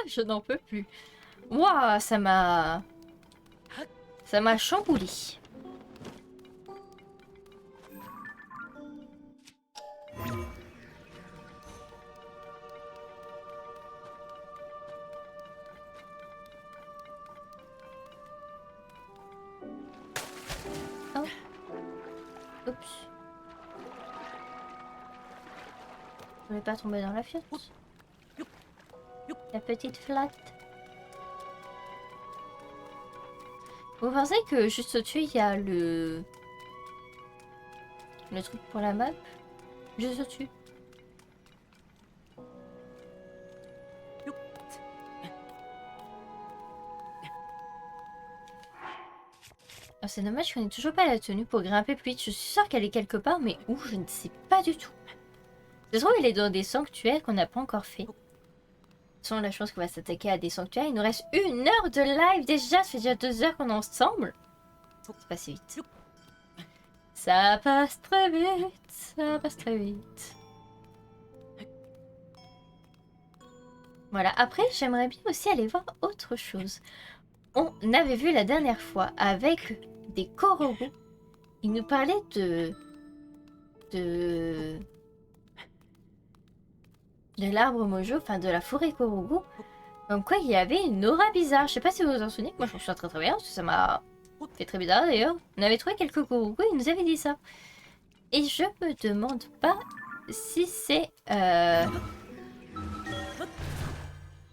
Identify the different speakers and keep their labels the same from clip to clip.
Speaker 1: Je n'en peux plus. Ouah, ça m'a... Ça m'a chamboulé. Oh. Oups. Je voulais pas tomber dans la fiotte. La petite flotte. Vous pensez que juste au-dessus, il y a le truc pour la map? Juste au-dessus. Oh, c'est dommage qu'on ait toujours pas la tenue pour grimper plus vite. Je suis sûre qu'elle est quelque part, mais où, je ne sais pas du tout. Ça se trouve, elle est dans des sanctuaires qu'on n'a pas encore fait. Sans la chance qu'on va s'attaquer à des sanctuaires. Il nous reste 1 heure de live déjà. Ça fait déjà 2 heures qu'on est ensemble. C'est passé vite. Ça passe très vite. Ça passe très vite. Voilà. Après, j'aimerais bien aussi aller voir autre chose. On avait vu la dernière fois avec des Korogu. Il nous parlait de l'arbre Mojo, enfin de la forêt Korogu. Comme quoi il y avait une aura bizarre. Je sais pas si vous vous en souvenez. Moi je me souviens très très bien parce que ça m'a fait très bizarre d'ailleurs. On avait trouvé quelques Korogu et il nous avait dit ça. Et je me demande pas si c'est...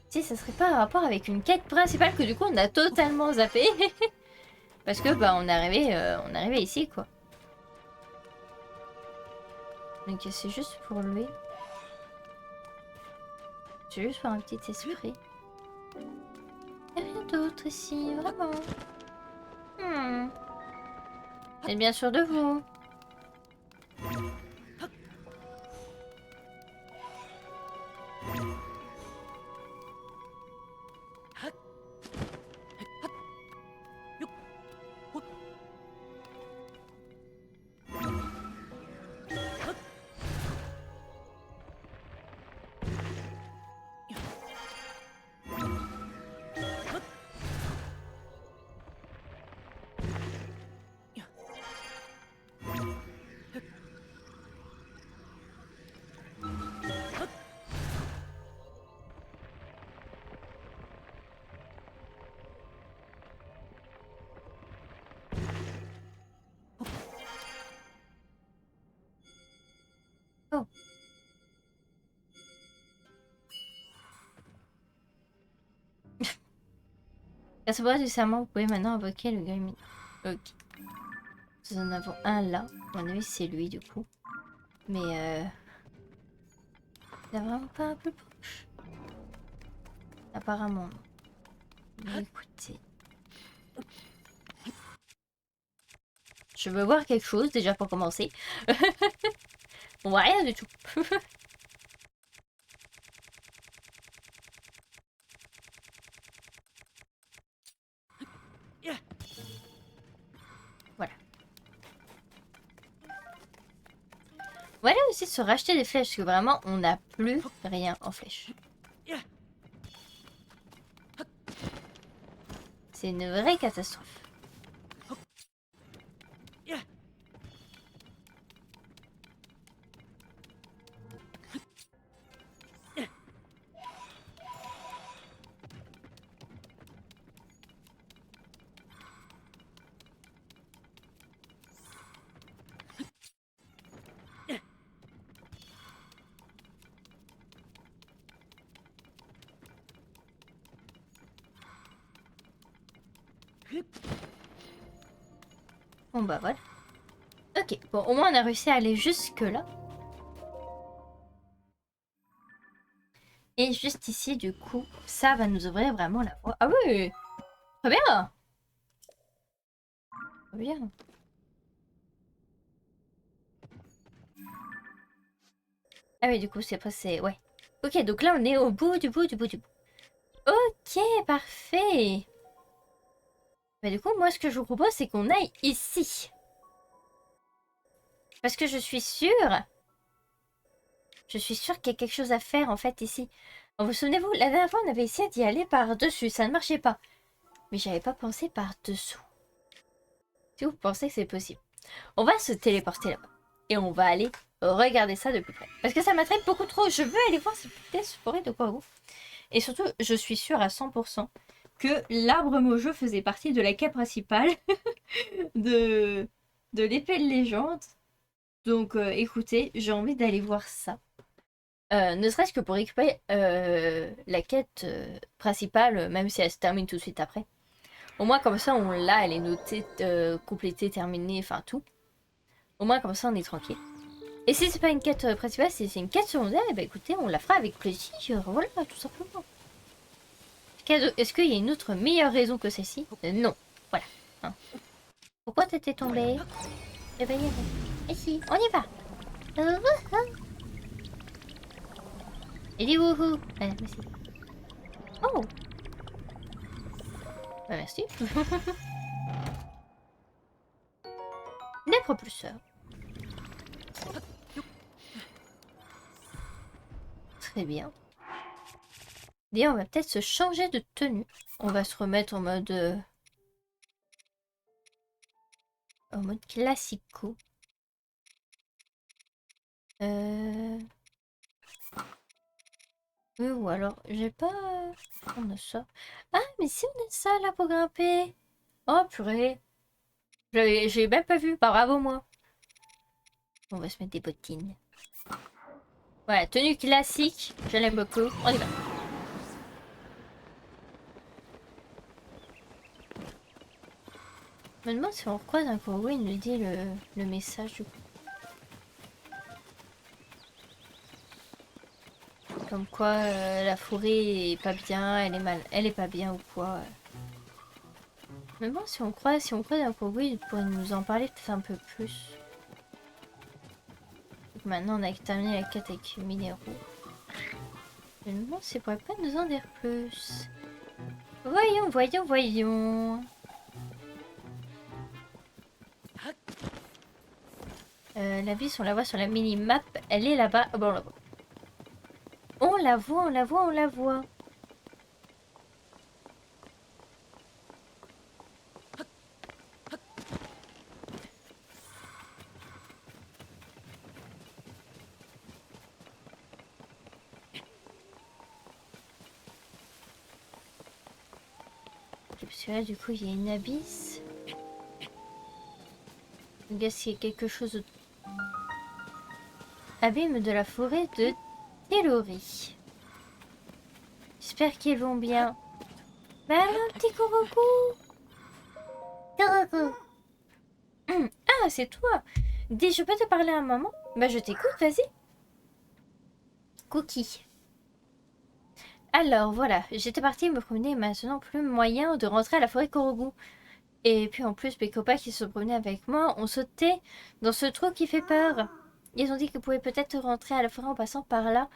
Speaker 1: si ça serait pas un rapport avec une quête principale que du coup on a totalement zappé. Parce que bah on est arrivé ici quoi. Donc c'est juste pour lui. C'est juste pour un petit esprit. Y'a rien d'autre ici, vraiment. Vous êtes bien sûr de vous. Oh. Grâce au pouvoir du serment, vous pouvez maintenant invoquer le Grimir. Ok. Nous en avons un là. À mon avis, c'est lui du coup. Mais il a vraiment pas un peu proche. Apparemment. Mais écoutez. Je veux voir quelque chose déjà pour commencer. On voit rien du tout. Voilà. On va aller aussi se racheter des flèches parce que vraiment on n'a plus rien en flèches. C'est une vraie catastrophe. Bon bah voilà. Ok, bon au moins on a réussi à aller jusque là. Et juste ici du coup, ça va nous ouvrir vraiment la voie. Ah oui, très bien. Très bien. Ah oui du coup c'est passé, ouais. Ok donc là on est au bout du bout du bout du bout. Ok parfait. Bah du coup moi ce que je vous propose c'est qu'on aille ici. Parce que je suis sûre Je suis sûre qu'il y a quelque chose à faire en fait ici. Alors, vous souvenez-vous, la dernière fois on avait essayé d'y aller par-dessus, ça ne marchait pas. Mais j'avais pas pensé par-dessous. Si vous pensez que c'est possible. On va se téléporter là-bas. Et on va aller regarder ça de plus près. Parce que ça m'attrape beaucoup trop. Je veux aller voir cette petite forêt de Corbeau. Et surtout, je suis sûre à 100% que l'arbre Mojo faisait partie de la quête principale de, de l'épée de légende. Donc écoutez, j'ai envie d'aller voir ça. Ne serait-ce que pour récupérer la quête principale, même si elle se termine tout de suite après. Au moins comme ça, on l'a, elle est notée, complétée, terminée, enfin tout. Au moins comme ça, on est tranquille. Et si c'est pas une quête principale, si c'est une quête secondaire, et bah écoutez, on la fera avec plaisir. Voilà, tout simplement. Est-ce qu'il y a une autre meilleure raison que celle-ci? Non. Voilà. Hein. Pourquoi t'étais tombé? Eh ben, et si, on y va. Et dis wouhou. Merci. Oh. Bah, merci. Des propulseurs. Très bien. D'ailleurs, on va peut-être se changer de tenue. On va se remettre en mode classico. Oui, ou alors, j'ai pas... On a ça. Ah, mais si on a ça, là, pour grimper. Oh, purée. J'ai même pas vu. Bah, bravo, moi. On va se mettre des bottines. Voilà, tenue classique. Je l'aime beaucoup. On y va. Je me demande si on croise un Kourou, il nous dit le message du coup. Comme quoi la forêt est pas bien, elle est mal, elle est pas bien ou quoi. Mais bon, si on croise un Kourou, il pourrait nous en parler peut-être un peu plus. Donc maintenant on a terminé la quête avec Minéraux. Je me demande s'il pourrait pas nous en dire plus. Voyons, voyons, voyons. La vis, on la voit sur la mini-map. Elle est là-bas. Oh, bon, on la voit. On la voit, on la voit, on la voit. Parce que là, du coup, il y a une abysse. Regarde s'il y a quelque chose de... Abîme de la forêt de Tellori. J'espère qu'ils vont bien. Bah alors, petit Koroku. Koroku. Ah, c'est toi. Dis, je peux te parler à un moment? Bah, je t'écoute, vas-y. Cookie. Alors, voilà, j'étais partie me promener et maintenant plus moyen de rentrer à la forêt Korogu. Et puis en plus, mes copains qui se promenaient avec moi ont sauté dans ce trou qui fait peur. Ils ont dit qu'ils pouvaient peut-être rentrer à la forêt en passant par là.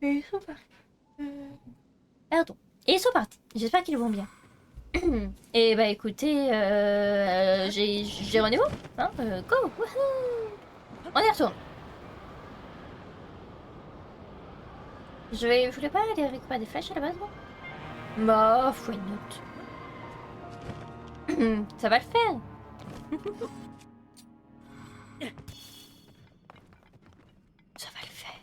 Speaker 1: Et ils sont partis. Pardon. Et ils sont partis. J'espère qu'ils vont bien. Et bah écoutez, j'ai rendez-vous. Hein, go. Wouhou. On y retourne. Je voulais pas aller récupérer des flèches à la base, moi. Bah, why not. Ça va le faire. Ça va le faire.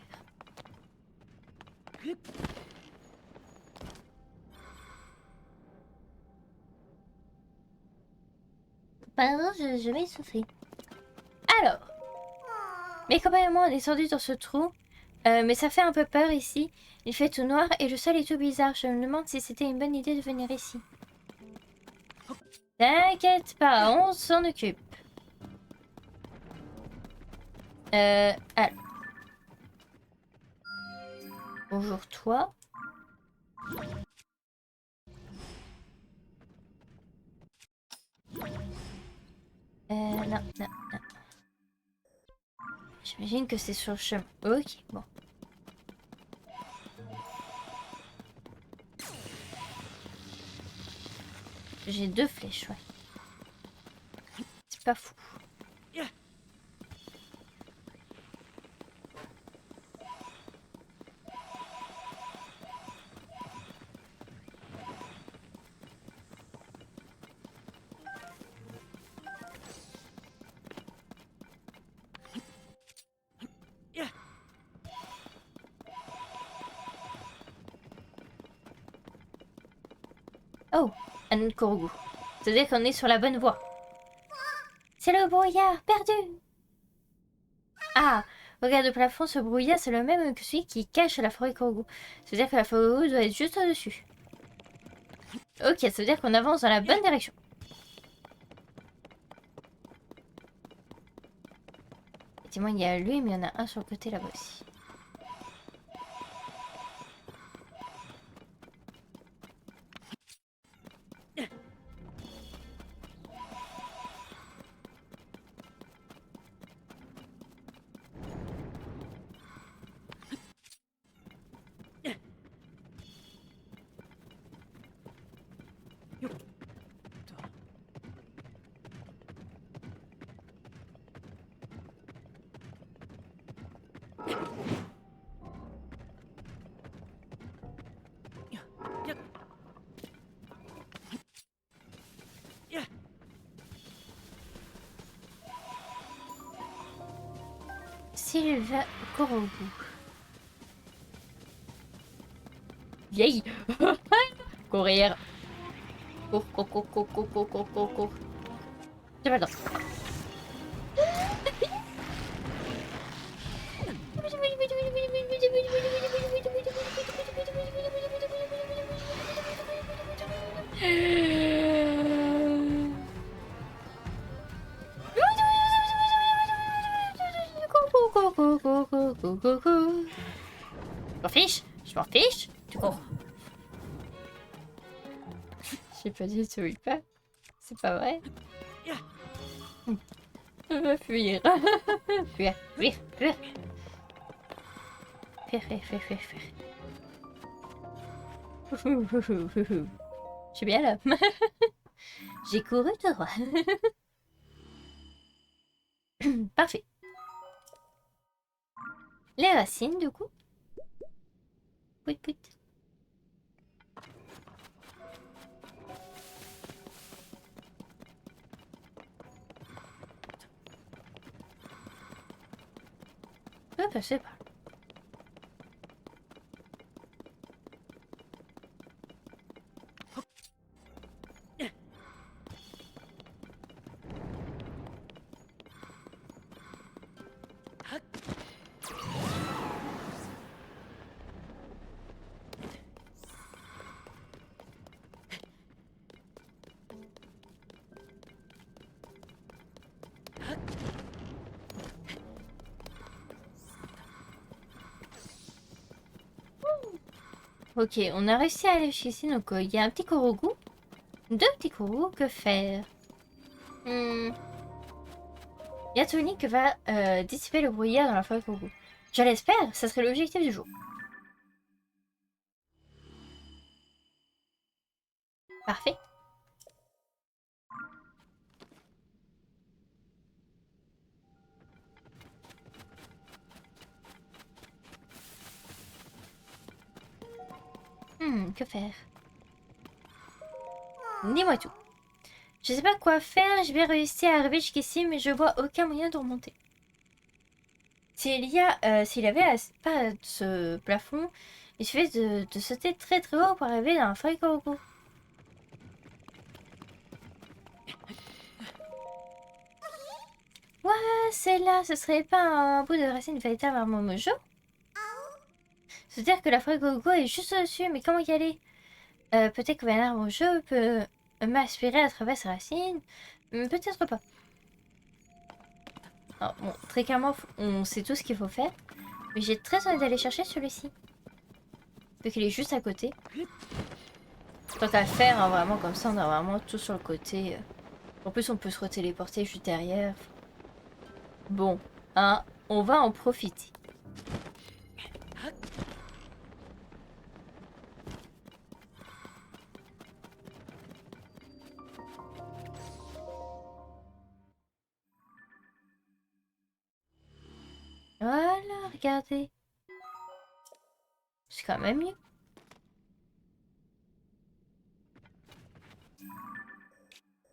Speaker 1: Pardon, je vais souffrir. Alors, mes copains et moi, on est descendus dans ce trou. Mais ça fait un peu peur ici. Il fait tout noir et le sol est tout bizarre. Je me demande si c'était une bonne idée de venir ici. T'inquiète pas, on s'en occupe. Alors. Bonjour toi. Non, non, non. J'imagine que c'est sur le chemin. Ok, bon. J'ai 2 flèches, ouais. C'est pas fou. Oh, un Korugu. C'est-à-dire qu'on est sur la bonne voie. C'est le brouillard, perdu. Ah, regarde le plafond, ce brouillard, c'est le même que celui qui cache la forêt Korugu. C'est-à-dire que la forêt Korugu doit être juste au-dessus. Ok, ça veut dire qu'on avance dans la bonne direction. Effectivement, il y a lui, mais il y en a un sur le côté là-bas aussi. Sylvain Korugu. Vieille. Courir. Cours, cours, cours, cours, cours, cours, cours, cours, cours. J'ai pas le temps. Je m'en fiche, je m'en fiche. Tu cours. J'ai pas dit tout ou pas. C'est pas vrai. Je veux fuir. Fuir, fuir, fuir. Fuir, fuir, fuir, fuir, fuir. Je suis bien là. J'ai couru tout droit. Parfait. Les racines, du coup. Pouit, pouit. Je peux passer par là. Ok, on a réussi à aller jusqu'ici, donc il y a un petit Korugu. Deux petits Korugu, que faire? Il y a Tony qui va dissiper le brouillard dans la forêt Korugu. Je l'espère, ça serait l'objectif du jour. Parfait. Que faire? Dis-moi tout. Je sais pas quoi faire, je vais réussir à arriver jusqu'ici, mais je vois aucun moyen de remonter. S'il y avait pas ce plafond, il suffit de sauter très très haut pour arriver dans la forêt Korugu. Ouah, c'est là, ce serait pas un bout de racine véritable à Momojo? C'est-à-dire que la forêt Korugu est juste au-dessus, mais comment y aller? Peut-être que un arbre au jeu peut m'aspirer à travers ses racines. Peut-être pas. Alors, bon, très clairement, on sait tout ce qu'il faut faire. Mais j'ai très envie d'aller chercher celui-ci. Vu qu'il est juste à côté. Tant qu'à faire, hein, vraiment comme ça, on a vraiment tout sur le côté. En plus, on peut se retéléporter juste derrière. Bon, hein, on va en profiter. Voilà, regardez. C'est quand même mieux.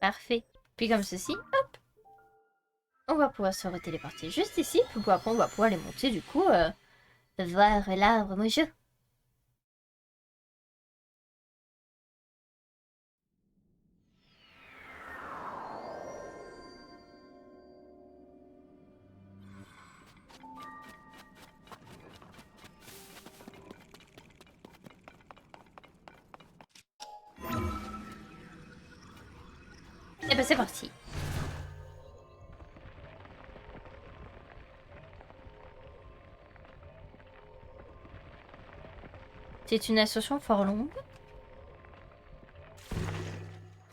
Speaker 1: Parfait. Puis comme ceci, hop. On va pouvoir se retéléporter juste ici. Puis après, on va pouvoir les monter du coup vers l'arbre Mojo. bah c'est parti. C'est une ascension fort longue.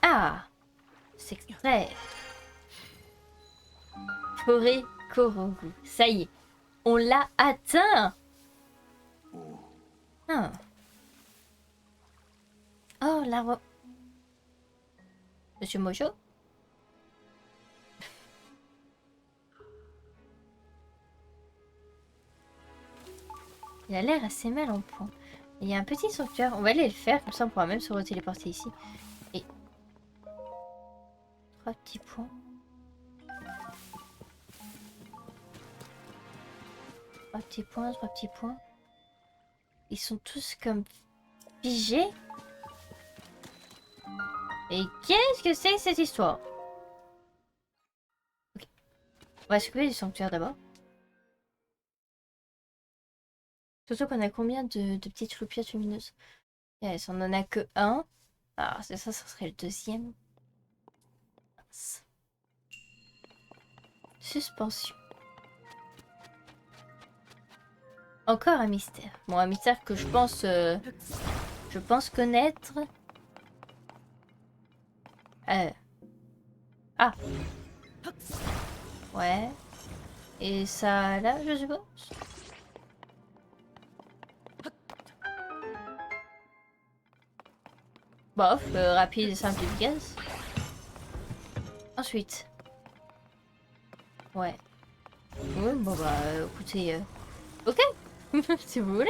Speaker 1: Ah, c'est très... Forêt Korogu. Ça y est, on l'a atteint. Ah. Oh, l'arbre... Monsieur Mojo? Il a l'air assez mal en point. Il y a un petit sanctuaire. On va aller le faire, comme ça on pourra même se retéléporter ici. Et... 3 petits points. 3 petits points, 3 petits points. Ils sont tous comme figés. Et qu'est-ce que c'est cette histoire? Okay. On va s'occuper du sanctuaire d'abord. Surtout qu'on a combien de petites loupiottes lumineuses? Yes, on en a que un. Alors c'est ça, ça serait le deuxième. Mince. Suspension. Encore un mystère. Bon, un mystère que je pense connaître. Ah. Ouais. Et ça là, je suppose. Bof, rapide et simple et efficace. Ensuite. Ouais. Oui, bon bah écoutez. Ok. Si vous voulez.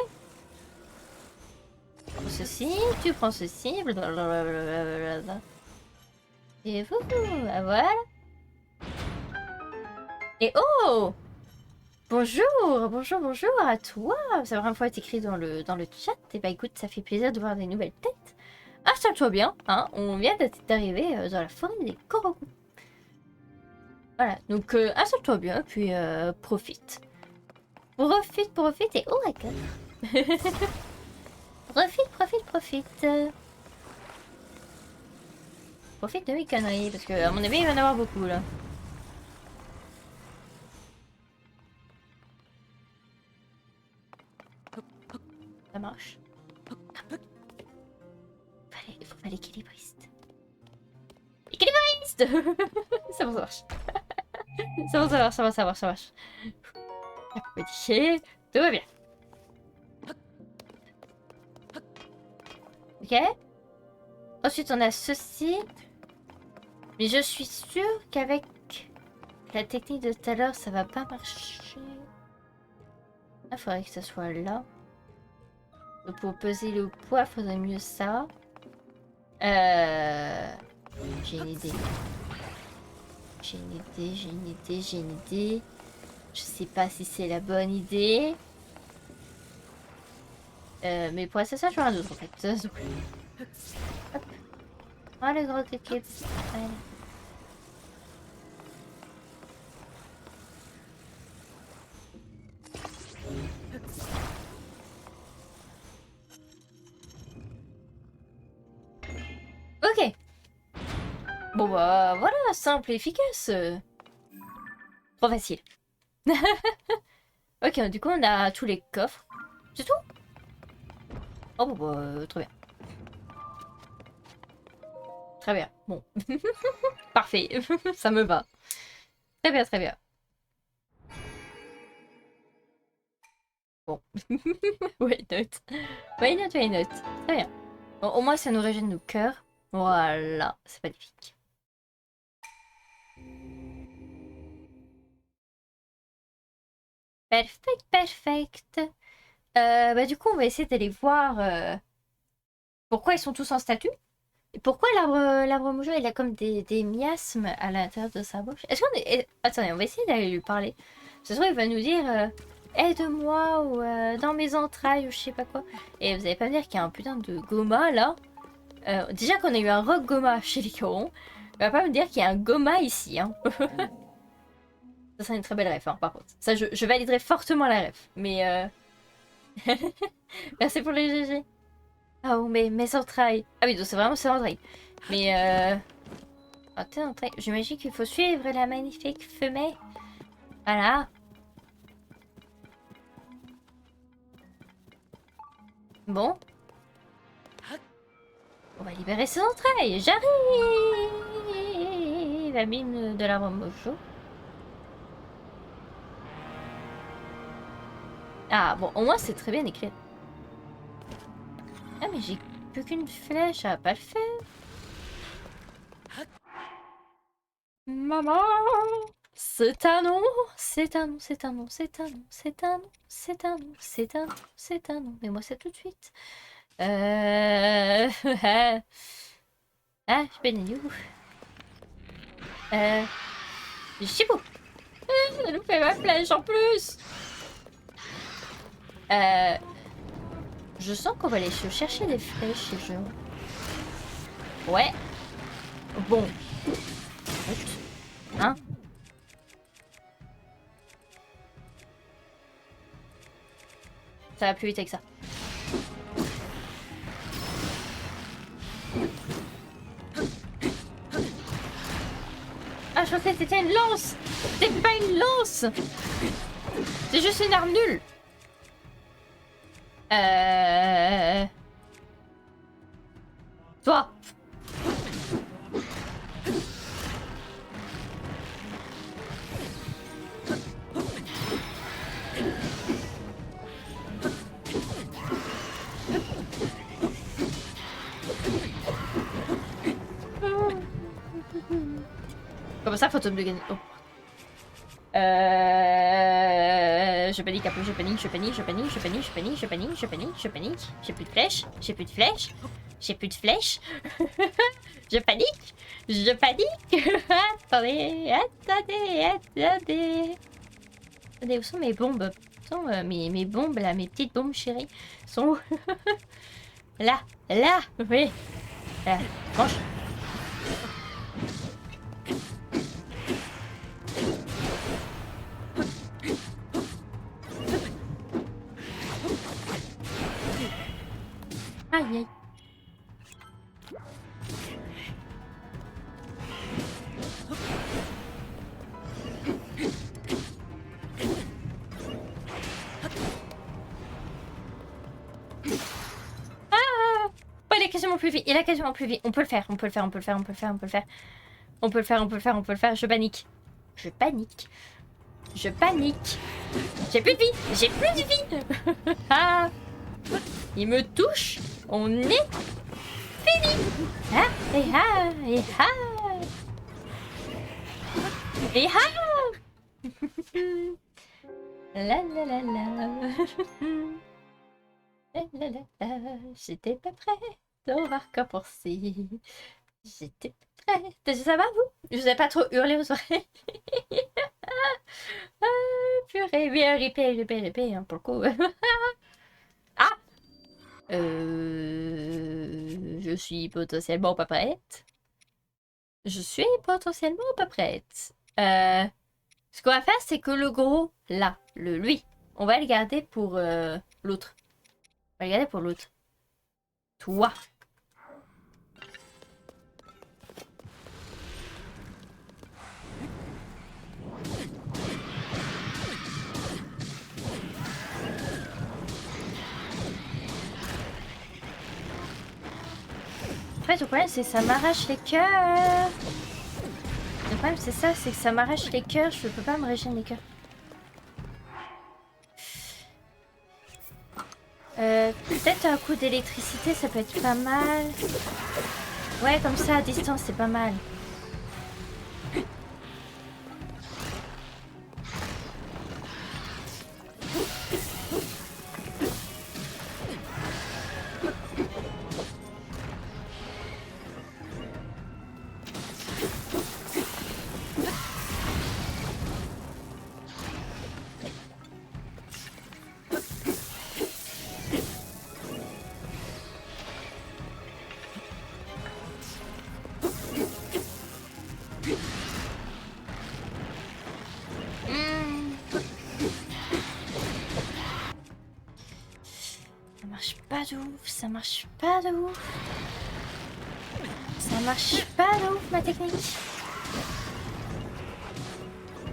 Speaker 1: Prends ceci, tu prends ceci. Blablabla. Et vous, voilà. Et oh! Bonjour, bonjour, bonjour à toi. Ça a vraiment fois été écrit dans le chat. Et bah écoute, ça fait plaisir de voir des nouvelles têtes. Installe-toi bien, hein. On vient d'arriver dans la forêt des Koroku. Voilà, donc installe-toi bien, puis profite. Profite et oh my god. Profite. Profite de mes conneries, parce que à mon avis il va y en avoir beaucoup là. Ça marche. Il faut faire l'équilibriste. Équilibriste. Ça marche. Ça marche. Tout va bien. Ok. Ensuite on a ceci. Mais je suis sûre qu'avec la technique de tout à l'heure ça va pas marcher. Il faudrait que ça soit là. Donc pour peser le poids, faudrait mieux ça. J'ai une idée. J'ai une idée. Je sais pas si c'est la bonne idée. Mais pour ça, je vais un autre en fait. Hop. Oh le gros cliquet. Voilà. Ok. Bon bah voilà, simple et efficace. Trop facile. Ok, du coup on a tous les coffres. C'est tout? Oh bon bah très bien. Très bien, bon. Parfait, ça me va. Très bien, très bien. Bon. Why not? Why not, why not? Très bien. Bon, au moins ça nous régène nos cœurs. Voilà, c'est magnifique. Perfect. Bah du coup on va essayer d'aller voir pourquoi ils sont tous en statue. Et pourquoi l'arbre Mojo il a comme des miasmes à l'intérieur de sa bouche. Est-ce qu'on est... Attendez, on va essayer d'aller lui parler. Ce soir il va nous dire aide-moi ou dans mes entrailles ou je sais pas quoi. Et vous allez pas me dire qu'il y a un putain de Goma là. Déjà qu'on a eu un rock Goma chez les corons. Il va pas me dire qu'il y a un Goma ici. Hein. Ça serait une très belle ref, hein, par contre. Ça, je validerais fortement la ref. Mais merci pour les GG. Ah oh, mais mes entrailles. Ah oui, donc c'est vraiment ses entrailles. Mais Entrer dans le train. J'imagine qu'il faut suivre la magnifique fumée. Voilà. Bon. On va libérer ses entrailles. J'arrive. La mine de l'arbre mojo. Ah bon, au moins c'est très bien écrit. Ah mais j'ai plus qu'une flèche, ça va pas le faire. Maman, c'est un nom, c'est un nom, c'est un nom, c'est un nom, c'est un nom, c'est un nom, c'est un nom, c'est un nom. Mais moi c'est tout de suite. Ah, je peux où? Chibou. Ça nous fait ma flèche en plus. Je sens qu'on va aller se chercher des flèches ces jeux. Ouais. Bon. Hein? Ça va plus vite avec ça. Ah, je pensais que c'était une lance. C'est pas une lance. C'est juste une arme nulle. Toi. Comment ça, photo de gagner? Oh. Je panique un peu, je panique, je panique, je panique, je panique, je panique, je panique, je panique, je panique. J'ai plus de flèches, j'ai plus de flèches, j'ai plus de flèches. Je panique, je panique. Attendez, attendez, attendez. Attendez, où sont mes bombes? Où sont mes bombes là, mes petites bombes chéries? Sont où? Là, là, oui. Mange. Aïe aïe. Il est quasiment plus vite, il est quasiment plus vite. On peut le faire, on peut le faire, on peut le faire, on peut le faire, on peut le faire. On peut le faire, on peut le faire, on peut le faire. Je panique. Je panique. Je panique. J'ai plus de vie. J'ai plus de vie. Ah. Il me touche. On est fini. Ah, et ah, et ah. Et ah. La la la la. La la la. J'étais pas prête. On va recommencer. J'étais pas prête. Ça va vous? Je vous ai pas trop hurlé aux oreilles. Ah, purée, oui, répé, hein, pour le coup. Ah! Je suis potentiellement pas prête. Je suis potentiellement pas prête. Ce qu'on va faire, c'est que le gros, là, lui, on va le garder pour l'autre. On va le garder pour l'autre. Toi. En fait, le problème, c'est que ça m'arrache les cœurs. Le problème, c'est ça, c'est que ça m'arrache les cœurs. Je peux pas me régénérer les cœurs. Peut-être un coup d'électricité, ça peut être pas mal. Ouais, comme ça, à distance, c'est pas mal. Ça marche pas de ouf, ça marche pas de ouf. Ça Ça marche pas de ouf ma technique.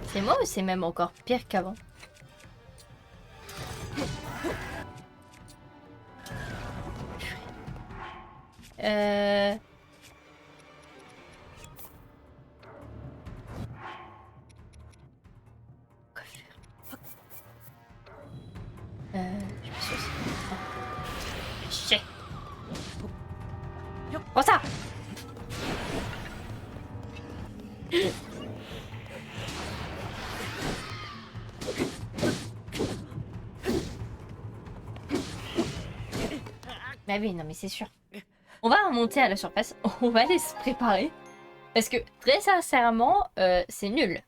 Speaker 1: C'est moi ou c'est même encore pire qu'avant? Euh... Quoi faire? Je suis sûre que c'est... Chier. Oh ça! Bah oui, non mais c'est sûr. On va remonter à la surface, on va aller se préparer. Parce que très sincèrement, c'est nul.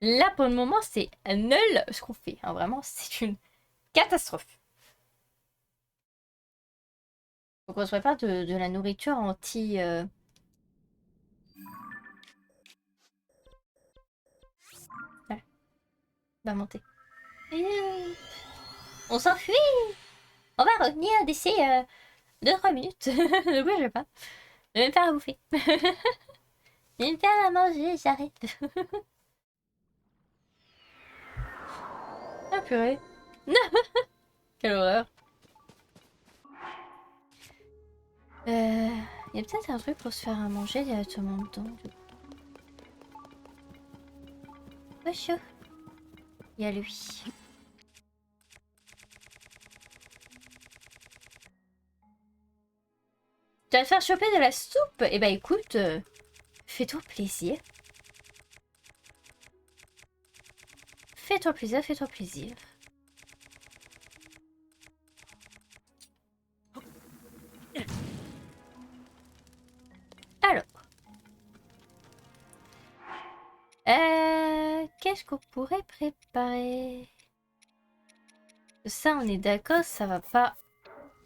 Speaker 1: Là pour le moment, c'est nul ce qu'on fait. Hein. Vraiment, c'est une catastrophe. Faut qu'on se prépare de la nourriture anti... Voilà. Va monter. On s'enfuit. On va revenir d'ici 2-3 minutes. Ne bougez pas. Je vais me faire à bouffer. Je vais me faire à manger, j'arrête. Ah purée. Quelle horreur. Il y a peut-être un truc pour se faire à manger directement dedans. Oh chaud. Il y a lui. Tu vas te faire choper de la soupe? Eh ben écoute, fais-toi plaisir. Fais-toi plaisir, fais-toi plaisir. Alors. Qu'est-ce qu'on pourrait préparer? Ça, on est d'accord, ça va pas...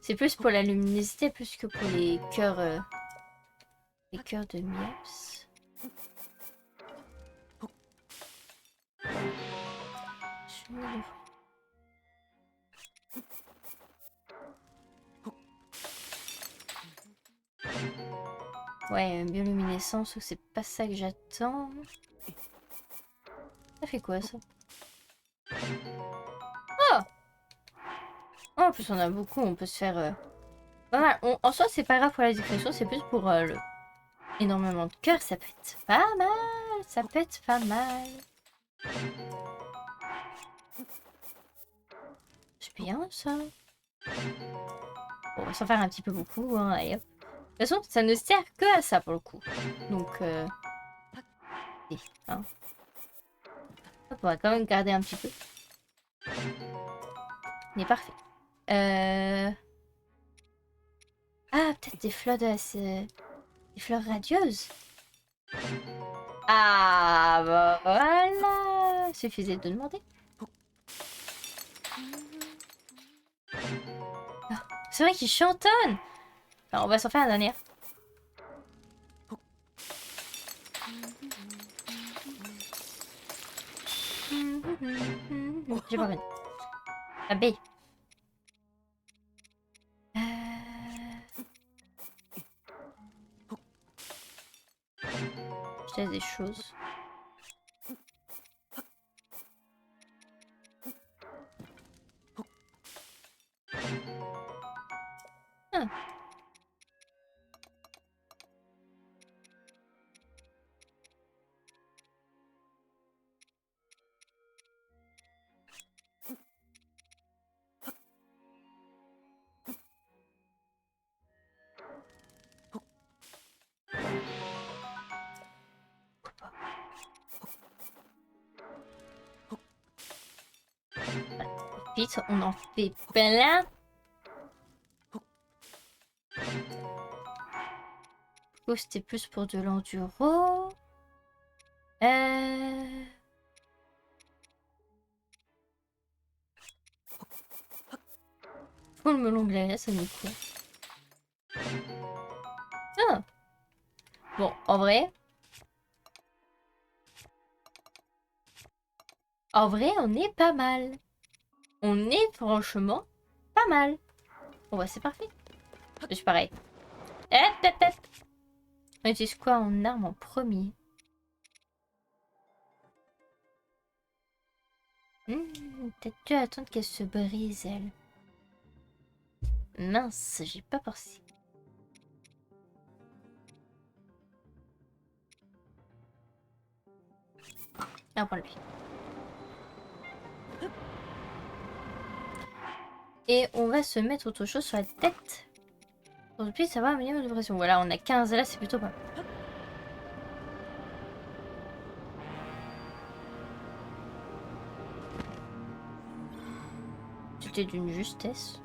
Speaker 1: C'est plus pour la luminosité, plus que pour les cœurs de Miops. Ouais, bioluminescence, c'est pas ça que j'attends. Ça fait quoi ça? Oh! Oh, en plus on a beaucoup, on peut se faire... Pas mal. En soi, c'est pas grave pour la discrétion, c'est plus pour le... Énormément de cœur, ça peut être pas mal. Ça peut être pas mal. C'est bien ça. Bon, on va s'en faire un petit peu beaucoup, hein, allez hop. De toute façon, ça ne sert que à ça pour le coup. Donc, hein. Hop, on va quand même garder un petit peu. Il est parfait. Ah, peut-être des fleurs des fleurs radieuses. Ah, bah voilà. Suffisait de demander. Ah, c'est vrai qu'il chantonne. Alors, on va s'en faire un dernier. J'ai pas envie. Abeille. Je teste des choses. Ah. Vite, on en fait plein. Oh, c'était plus pour de l'enduro. Faut le melon glace, ça nous quoi? Ah. Bon, en vrai. En vrai, on est pas mal. On est franchement pas mal. Bon, bah, c'est parfait. Je suis pareil. Hop, hop, hop. On utilise quoi en arme en premier? Peut-être dû attendre qu'elle se brise, elle. Mince, j'ai pas pensé. Ah, prends-le. Et on va se mettre autre chose sur la tête. Pour depuis savoir un minimum de pression. Voilà, on a 15 là, c'est plutôt pas mal. C'était d'une justesse.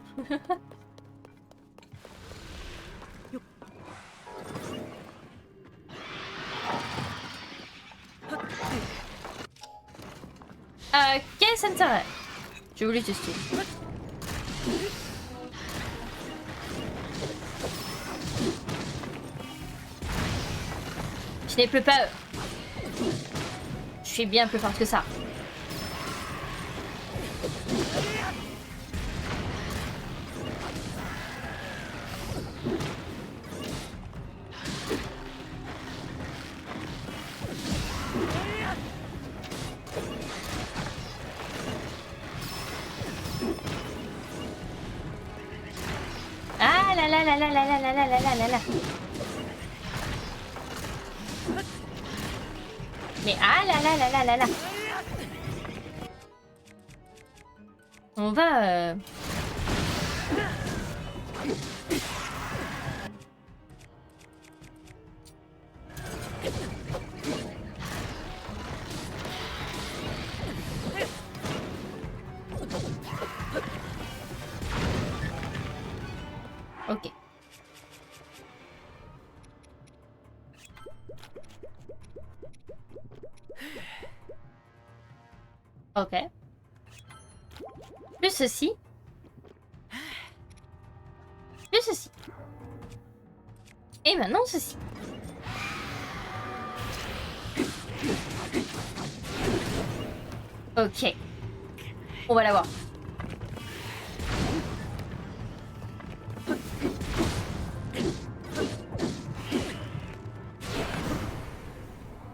Speaker 1: Ok, ça ne sert à rien. J'ai voulu tester. Je n'ai plus peur. Je suis bien plus forte que ça. Ah là là là là là là là là là là là là. Mais ah là là là là là là. On va... Ok. Ok. Plus ceci. Plus ceci. Et maintenant ceci. Ok. On va l'avoir.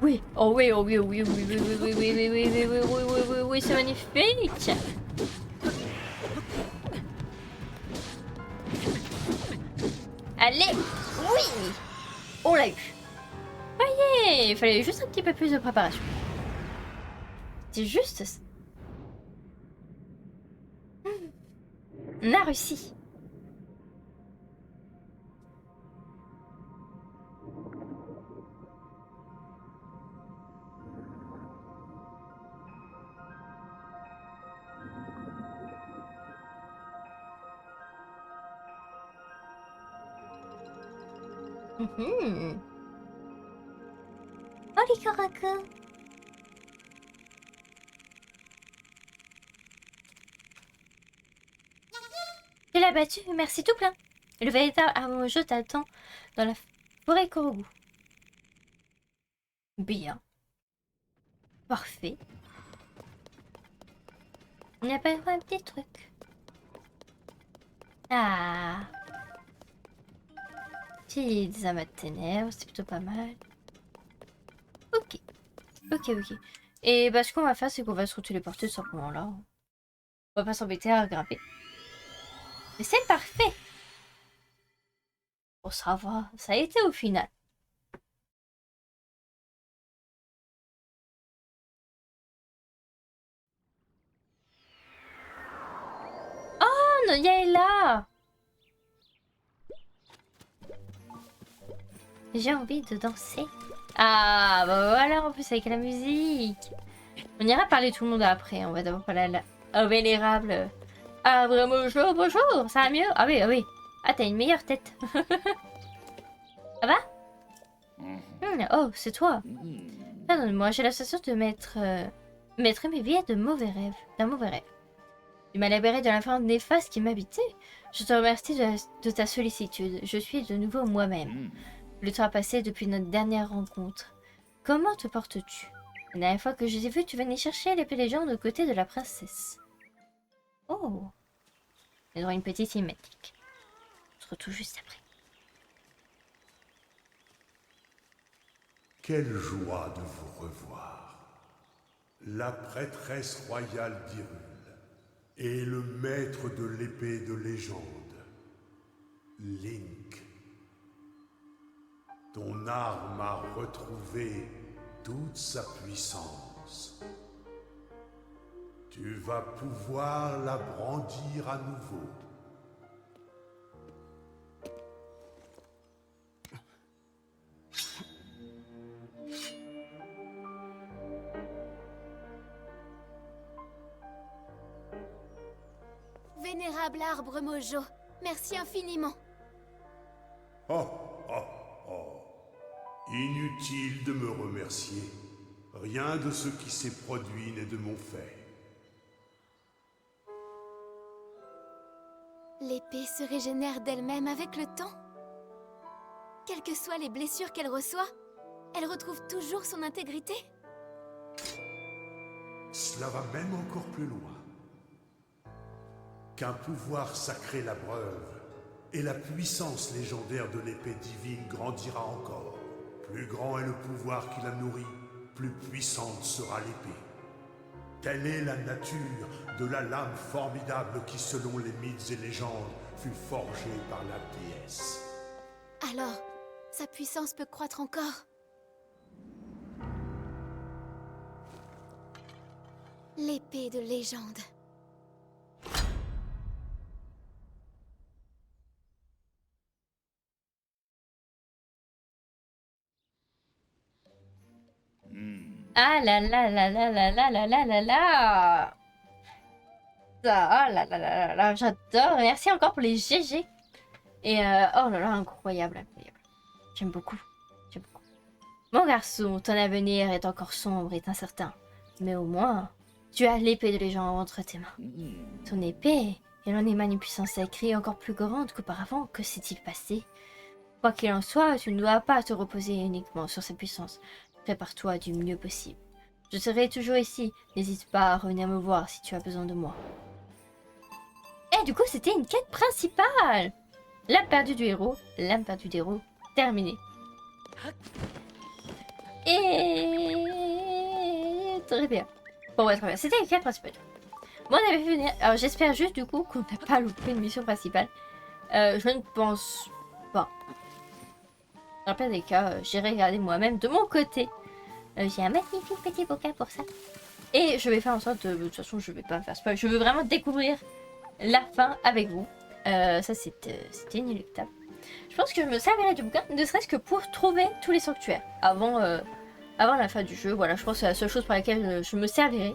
Speaker 1: Oui. Oh oui, oh oui, oh oui, oui, oui, oui, oui, oui, oui, oui, oui, oui, oui, oui, oui, oui, c'est magnifique. Allez. Oui. On l'a eu. Voyez, il fallait juste un petit peu plus de préparation. C'est juste ça. On a réussi. Oh les caracas. Tu l'as battu, merci tout plein. Le véritable arme-jeu t'attend dans la forêt Korogu. Bien. Parfait. Il n'y a pas un petit truc. Ah. J'ai des amas de ténèbres, c'est plutôt pas mal. Ok. Ok, ok. Et bah ce qu'on va faire, c'est qu'on va se téléporter simplement là. On va pas s'embêter à grimper. Mais c'est parfait. Bon, ça va. Ça a été au final. Oh, Noya est là. J'ai envie de danser. Ah, bah voilà, en plus avec la musique. On ira parler tout le monde après. On va d'abord parler à la... au vénérable. Ah, vraiment, bonjour, bonjour. Ça va mieux? Ah oui, ah oui. Ah, t'as une meilleure tête. Ça va? Oh, c'est toi. Pardonne-moi, j'ai la sensation de m'être éveillée de mauvais rêves. D'un mauvais rêve. Tu m'as libéré de l'infâme néfaste qui m'habitait. Je te remercie de ta sollicitude. Je suis de nouveau moi-même. Le temps a passé depuis notre dernière rencontre. Comment te portes-tu? La dernière fois que je t'ai vu, tu venais chercher l'épée légende aux côtés de la princesse. Oh, nous aurons une petite cinématique. On se retrouve juste après.
Speaker 2: Quelle joie de vous revoir. La prêtresse royale d'Hyrule et le maître de l'épée de légende, Link. Ton arme a retrouvé toute sa puissance. Tu vas pouvoir la brandir à nouveau.
Speaker 3: Vénérable arbre Mojo, merci infiniment.
Speaker 2: Oh, oh, oh. Inutile de me remercier. Rien de ce qui s'est produit n'est de mon fait.
Speaker 3: L'épée se régénère d'elle-même avec le temps. Quelles que soient les blessures qu'elle reçoit, elle retrouve toujours son intégrité.
Speaker 2: Cela va même encore plus loin. Qu'un pouvoir sacré l'abreuve, et la puissance légendaire de l'épée divine grandira encore. Plus grand est le pouvoir qui la nourrit, plus puissante sera l'épée. Telle est la nature de la lame formidable qui, selon les mythes et légendes, fut forgée par la déesse.
Speaker 3: Alors, sa puissance peut croître encore. L'épée de légende.
Speaker 1: Ah là là là là là là là là là là. Ah là là là là là, j'adore. Merci encore pour les GG. Et oh là là, incroyable, incroyable. J'aime beaucoup. J'aime beaucoup. Mon garçon, ton avenir est encore sombre et incertain. Mais au moins, tu as l'épée de légende entre tes mains. Ton épée, elle en émane une puissance sacrée encore plus grande qu'auparavant. Que s'est-il passé? Quoi qu'il en soit, tu ne dois pas te reposer uniquement sur sa puissance. Prépare-toi du mieux possible. Je serai toujours ici. N'hésite pas à revenir me voir si tu as besoin de moi. Et du coup, c'était une quête principale. L'âme perdue du héros. L'âme perdue du héros. Terminé. Et... très bien. Bon, ouais, très bien. C'était une quête principale. Moi, on avait fait venir... Alors, j'espère juste, du coup, qu'on n'a pas loupé une mission principale. Je ne pense pas. Dans le pire des cas, j'irai regarder moi-même de mon côté. J'ai un magnifique petit bouquin pour ça. Et je vais faire en sorte de toute façon, je vais pas faire spoil. Je veux vraiment découvrir la fin avec vous. Ça, c'était inéluctable. Je pense que je me servirai du bouquin, ne serait-ce que pour trouver tous les sanctuaires. Avant la fin du jeu. Voilà, je pense que c'est la seule chose pour laquelle je me servirai.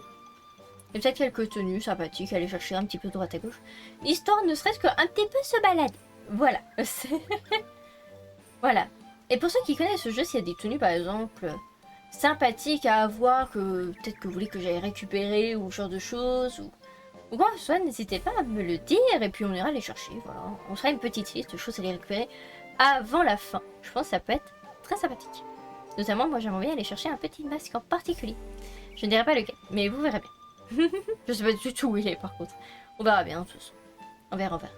Speaker 1: Et peut-être quelques tenues sympathiques, aller chercher un petit peu de droite à gauche. Histoire ne serait-ce qu'un petit peu se balader. Voilà. Voilà. Et pour ceux qui connaissent ce jeu, s'il y a des tenues par exemple sympathiques à avoir, que peut-être que vous voulez que j'aille récupérer ou ce genre de choses, ou quoi que ce soit, n'hésitez pas à me le dire et puis on ira les chercher. Voilà. On fera une petite liste de choses à les récupérer avant la fin. Je pense que ça peut être très sympathique. Notamment, moi j'aimerais bien aller chercher un petit masque en particulier. Je ne dirai pas lequel, mais vous verrez bien. Je sais pas du tout où il est par contre. On verra bien tous. On verra, on verra.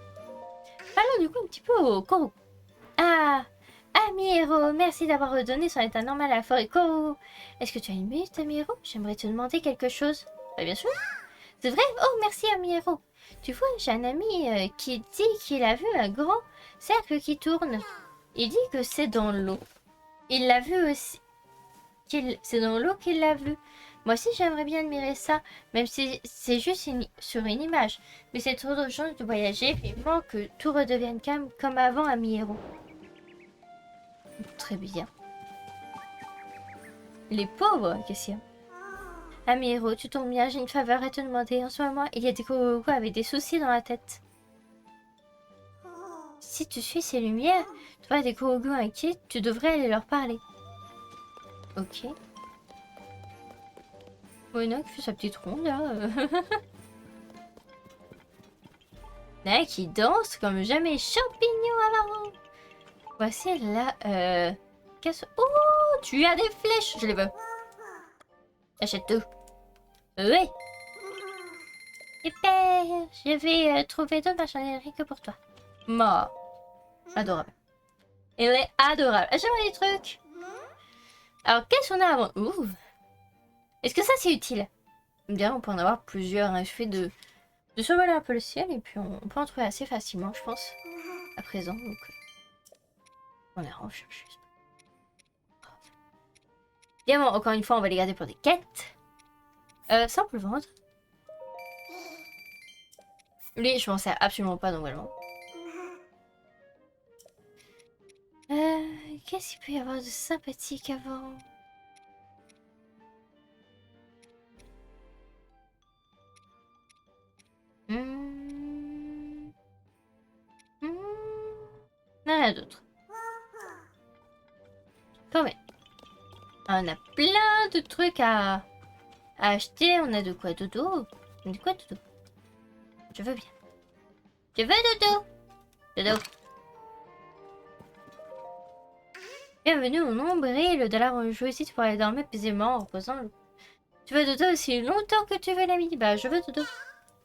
Speaker 1: Parlons du coup un petit peu au Koro. Ah, Amiro, merci d'avoir redonné son état normal à la forêt Koro. Est-ce que tu as une minute, Amiro? J'aimerais te demander quelque chose. Bah, bien sûr. C'est vrai? Oh, merci, Amiro. Tu vois, j'ai un ami qui dit qu'il a vu un grand cercle qui tourne. Il dit que c'est dans l'eau. Il l'a vu aussi. C'est dans l'eau qu'il l'a vu. Moi aussi, j'aimerais bien admirer ça, même si c'est juste sur une image. Mais c'est trop de chance de voyager, vivement que tout redevienne calme comme avant à Miero. Très bien. Les pauvres, qu'est-ce qu'il y a? Amiro, tu tombes bien, j'ai une faveur à te demander. En ce moment, il y a des Korogu avec des soucis dans la tête. Si tu suis ces lumières, tu vois des Korogu inquiets, tu devrais aller leur parler. Ok. Mono qui fait sa petite ronde là. Là qui danse comme jamais champignon avant. Voici là. Qu'est-ce... Oh, tu as des flèches. Je les veux. Achète tout. Oui. Super. Je vais trouver d'autres machineries que pour toi. Moi. Adorable. Il est adorable. Achète-moi des trucs. Alors, qu'est-ce qu'on a avant? Ouh. Est-ce que ça, c'est utile? Bien, on peut en avoir plusieurs. Hein. Je fais de survoler un peu le ciel et puis on peut en trouver assez facilement, je pense, à présent. Donc, on est en recherche. Diamant, encore une fois, on va les garder pour des quêtes. Ça, on peut le vendre. Lui, je m'en sers absolument pas normalement. Qu'est-ce qu'il peut y avoir de sympathique avant? Rien d'autre. Quand même. On a plein de trucs à acheter. On a de quoi dodo. On a de quoi dodo? Je veux bien. Je veux dodo. Dodo. Bienvenue au nombril de la réjouissite pour aller dormir paisiblement en reposant le... Tu veux dodo aussi longtemps que tu veux l'ami? Bah je veux dodo.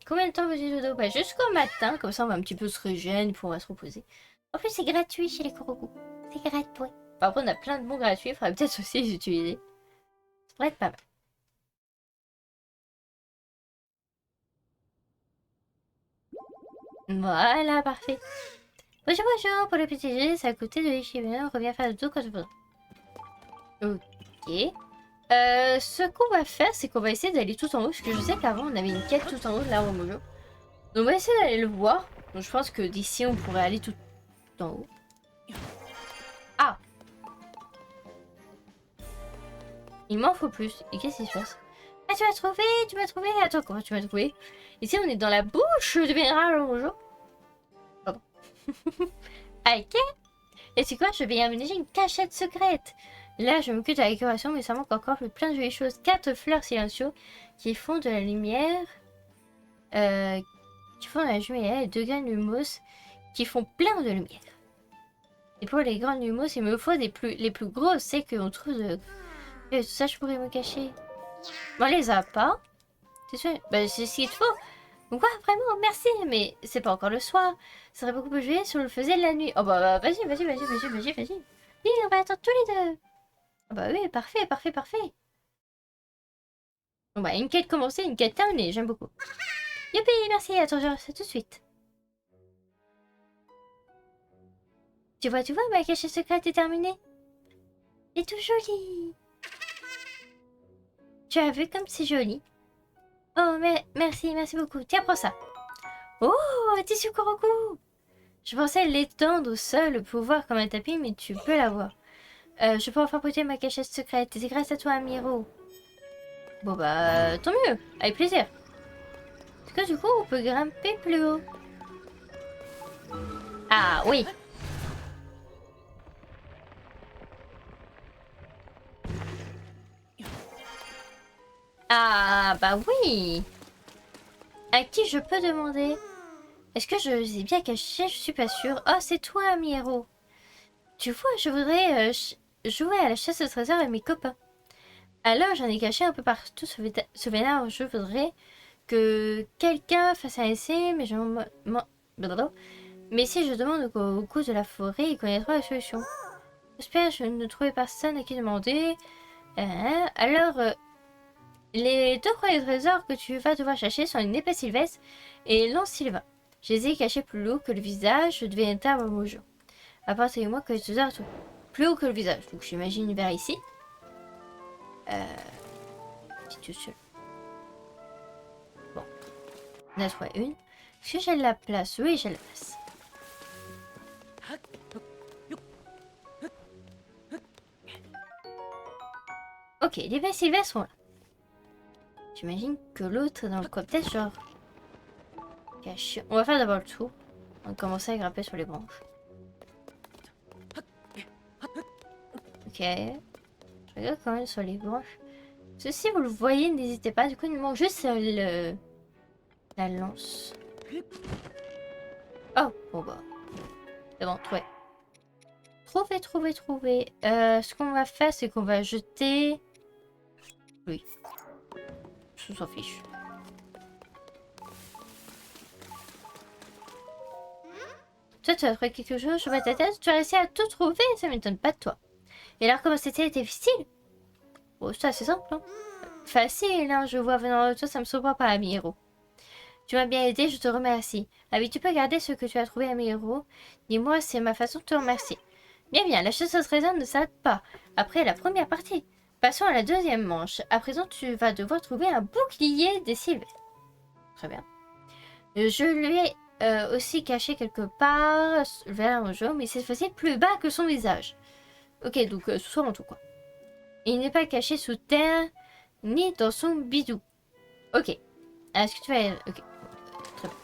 Speaker 1: Combien de temps veux-tu dodo? Bah jusqu'au matin, comme ça on va un petit peu se régénérer pour on va se reposer. En plus c'est gratuit chez les Koroku. C'est gratuit. Par contre on a plein de bons gratuits, il faudrait peut-être aussi les utiliser. Ça pourrait être pas mal. Voilà, parfait. Bonjour, bonjour, pour le petit jeu, ça a coûté de l'échiveur, on revient faire le tour quand tu voudras. Ok. Ce qu'on va faire, c'est qu'on va essayer d'aller tout en haut, parce que je sais qu'avant on avait une quête tout en haut de l'arbre mojo. Donc on va essayer d'aller le voir. Donc je pense que d'ici on pourrait aller tout en haut. Ah! Il m'en faut plus. Et qu'est-ce qui se passe? Ah, tu m'as trouvé, tu m'as trouvé. Attends, comment tu m'as trouvé? Ici on est dans la bouche de Vénérable mojo. Pardon. Ok. Et c'est quoi? Je vais y aménager une cachette secrète. Là, je m'occupe de la décoration, mais ça manque encore plein de jolies choses. 4 fleurs silencieuses qui font de la lumière. Qui font de la lumière. Et 2 graines de mousse qui font plein de lumière. Et pour les graines de mousse, il me faut les plus grosses. C'est qu'on trouve de... Et tout ça, je pourrais me cacher. On les a pas. C'est sûr. Bah, c'est ce qu'il te faut. Donc, ouais, vraiment, merci. Mais c'est pas encore le soir. Ça serait beaucoup plus joli si on le faisait la nuit. Oh bah, vas-y. Oui, on va attendre tous les deux. Ah bah oui, parfait. Bon bah, une quête commencée, une quête terminée, j'aime beaucoup. Youpi, merci, attends, je refais tout de suite. Tu vois, ma cachette secrète est terminée. Elle est tout jolie. Tu as vu comme c'est joli? Oh, mais merci beaucoup. Tiens, prends ça. Oh, un tissu Koroku. Je pensais l'étendre au sol pour voir comme un tapis, mais tu peux l'avoir. Je peux enfin prêter ma cachette secrète. C'est grâce à toi, Amiro. Bon bah, tant mieux. Avec plaisir. Est-ce que du coup, on peut grimper plus haut? Ah oui. Ah bah oui. À qui je peux demander? Est-ce que je les ai bien cachés? Je suis pas sûre. Oh, c'est toi, Amiro. Tu vois, je voudrais jouer à la chasse au trésor avec mes copains. Alors, j'en ai caché un peu partout ce vénard. Je voudrais que quelqu'un fasse un essai, mais mais si je demande au goût de la forêt, il connaîtra la solution. J'espère que je ne trouvais personne à qui demander. Alors, les 2 premiers trésors que tu vas devoir chercher sont une épée sylvestre et l'anse sylvain. Je les ai cachés plus haut que le visage de véritable mojo. Apportez-moi que les trésors sont plus haut que le visage. Donc j'imagine vers ici. Tout seul. Bon. On a trouvé une. Est-ce que j'ai la place? Oui, j'ai la place. Ok, les épées sylvestres sont là. J'imagine que l'autre est dans le coin. Peut-être genre... caché. On va faire d'abord le tour. On va commencer à grimper sur les branches. Ok. Je regarde quand même sur les branches. Si vous le voyez, n'hésitez pas. Du coup, il nous manque juste la lance. Oh, bon bah. C'est bon, trouvé. Trouvé. Ce qu'on va faire, c'est qu'on va jeter... Oui. On s'en fiche. Toi, tu as trouvé quelque chose sur ta tête? Tu as réussi à tout trouver? Ça m'étonne pas de toi. Et alors, comment c'était difficile? Bon, c'est assez simple, hein. Facile, hein, je vois venant de toi, ça me surprend pas, Amiro. Tu m'as bien aidé, je te remercie. Ah oui, tu peux garder ce que tu as trouvé, Amiro. Dis-moi, c'est ma façon de te remercier. Bien, bien, la chasse aux trésors ne s'arrête pas. Après la première partie. Passons à la deuxième manche. À présent, tu vas devoir trouver un bouclier des Sylvestres. Très bien. Je lui ai aussi caché quelque part vers un jeu, mais cette fois-ci plus bas que son visage. Ok, donc sous son tout quoi. Il n'est pas caché sous terre, ni dans son bidou. Ok. Est-ce que tu vas... Ok. Très bien.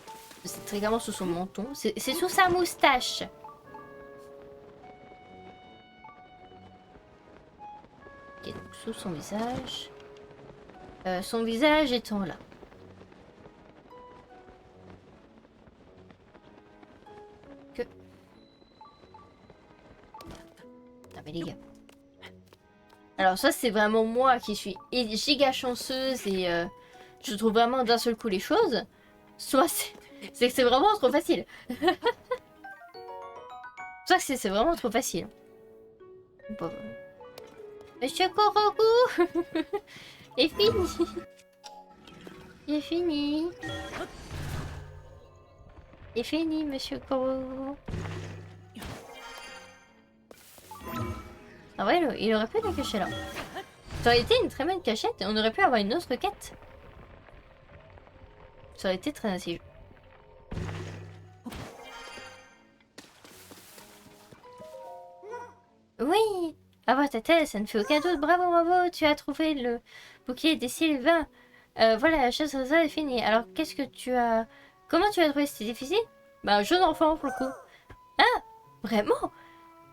Speaker 1: C'est très clairement sous son menton. C'est sous sa moustache. Ok, donc sous son visage. Son visage étant là. Que... Ah mais les gars. Alors ça c'est vraiment moi qui suis giga chanceuse et je trouve vraiment d'un seul coup les choses. Soit c'est que c'est vraiment trop facile. Soit que c'est vraiment trop facile. Bon. Monsieur Korogu est fini. Il est fini. Il est fini, Monsieur Korogu. Ah ouais, il aurait pu la cacher là. Ça aurait été une très bonne cachette et on aurait pu avoir une autre quête. Ça aurait été très intelligent. Oui, avoir ta tête, ça ne fait aucun doute. Bravo, bravo, tu as trouvé le bouclier des Sylvains. Voilà, la chasse aux est finie. Alors, qu'est-ce que tu as... Comment tu as trouvé? C'était difficile? Bah, un jeune enfant, pour le coup. Ah, vraiment?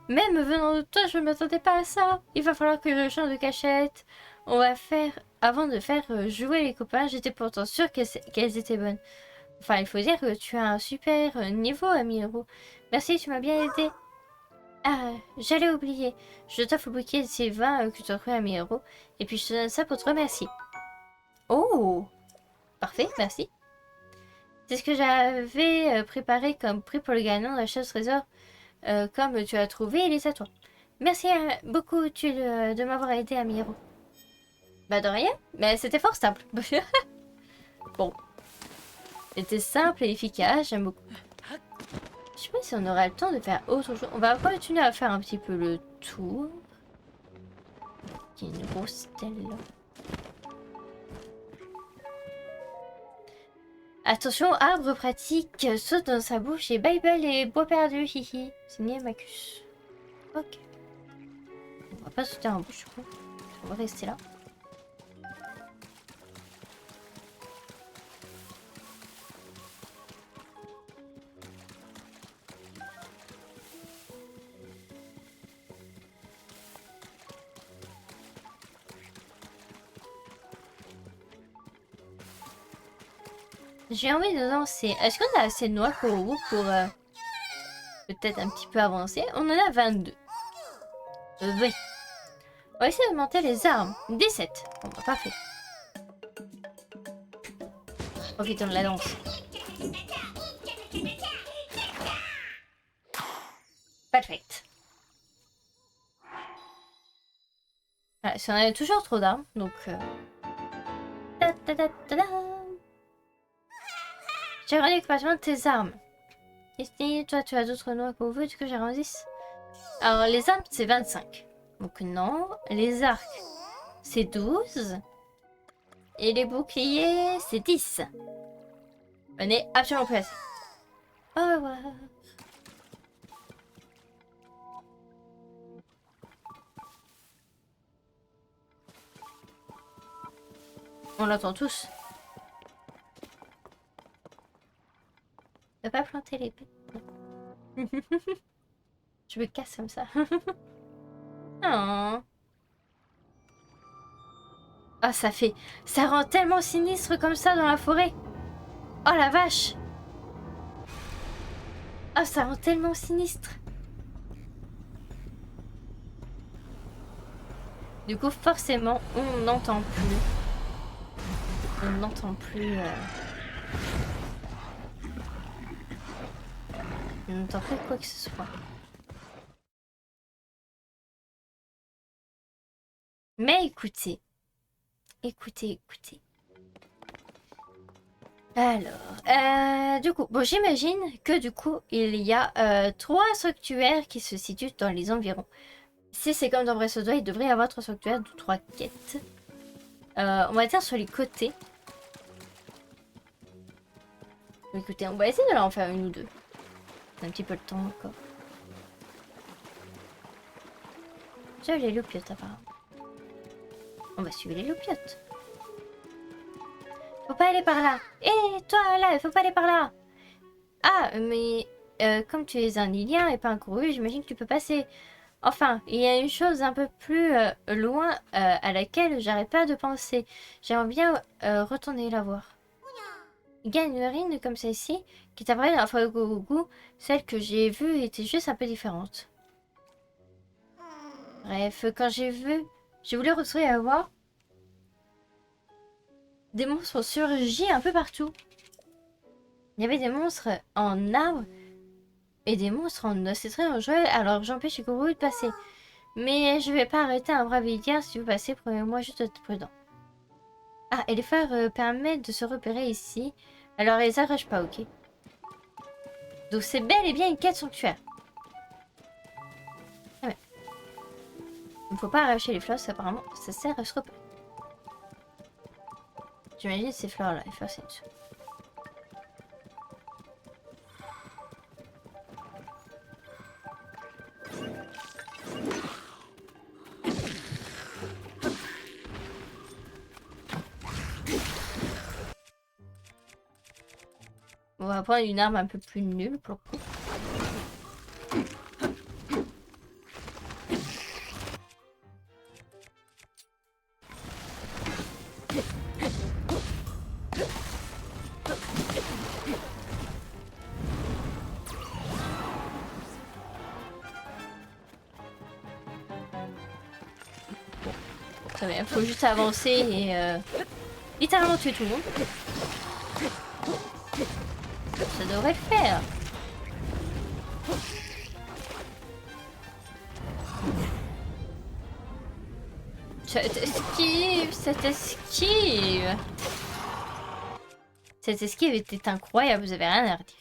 Speaker 1: Même venant de toi, je ne m'attendais pas à ça. Il va falloir que je change de cachette. On va faire... Avant de faire jouer les copains, j'étais pourtant sûre qu'elles étaient bonnes. Enfin, il faut dire que tu as un super niveau, Amiro. Merci, tu m'as bien aidé. Ah, j'allais oublier. Je t'offre le bouquet de Sylvain que tu as trouvé à Amiro. Et puis je te donne ça pour te remercier. Oh, parfait, merci. C'est ce que j'avais préparé comme prix pour le gagnant de la chasse au trésor. Comme tu as trouvé, il est à toi. Merci beaucoup de m'avoir aidé, Amiro. Bah de rien, mais c'était fort simple. Bon. C'était simple et efficace, j'aime beaucoup. Je sais pas si on aura le temps de faire autre chose. On va continuer à faire un petit peu le tour. Il y a une grosse stèle là. Attention, arbre pratique, saute dans sa bouche et Bible et bois perdu, hihi. Signé Macus. Ok. On va pas sauter en bouche, du coup. On va rester là. J'ai envie de danser. Est-ce qu'on a assez de noix pour vous pour peut-être un petit peu avancer? On en a 22. Oui. On va essayer d'augmenter les armes. 17. Bon, bah, parfait. Profitons de la danse. Parfait. Voilà, si on avait toujours trop d'armes, donc... Ta -ta -ta -ta -ta. J'ai rendu l'équipation de tes armes. Ici, toi, tu as d'autres noix que vous voulez que j'arrondisse? Alors, les armes, c'est 25. Donc non. Les arcs, c'est 12. Et les boucliers, c'est 10. On est absolument prêts. Au revoir. On l'entend tous. Ne pas planter l'épée. Je me casse comme ça. Oh. Ah, ça fait... Ça rend tellement sinistre comme ça dans la forêt. Oh la vache. Ah, ça rend tellement sinistre. Du coup, forcément, on n'entend plus. On n'entend plus... On n'entend plus quoi que ce soit. Mais écoutez. Écoutez. Alors, du coup, bon, j'imagine que du coup, il y a 3 sanctuaires qui se situent dans les environs. Si c'est comme dans Breath of the Wild, il devrait y avoir 3 sanctuaires de 3 quêtes. On va dire sur les côtés. Écoutez, on va essayer de en faire une ou deux. On a un petit peu de temps encore. J'aime les loupiotes apparemment. On va suivre les loupiotes. Faut pas aller par là. Hé, toi là, il faut pas aller par là. Ah, mais comme tu es un Lilien et pas un couru, j'imagine que tu peux passer. Enfin, il y a une chose un peu plus loin à laquelle j'arrête pas de penser. J'aimerais bien retourner la voir. Il y a une urine comme celle-ci qui est apparue dans la forêt de Gougou. Celle que j'ai vue était juste un peu différente. Bref, quand j'ai voulu retourner la voir. Des monstres ont surgi un peu partout. Il y avait des monstres en arbre et des monstres en os. C'est très dangereux, alors j'empêche Shiguru de passer. Mais je vais pas arrêter un brave Icar. Si vous passez, promettez-moi juste d'être prudent. Ah, et les phares permettent de se repérer ici. Alors les arrache pas, ok. Donc c'est bel et bien une quête sanctuaire. Ah ouais. Il ne faut pas arracher les fleurs, parce qu'apparemment ça sert à se repérer. J'imagine ces fleurs-là, les fleurs c'est dessus. On va prendre une arme un peu plus nulle pour le coup. Très bien, faut juste avancer et littéralement tuer tout le monde. Ça devrait le faire. Cette esquive, cette esquive. Cette esquive était incroyable, vous avez rien à redire.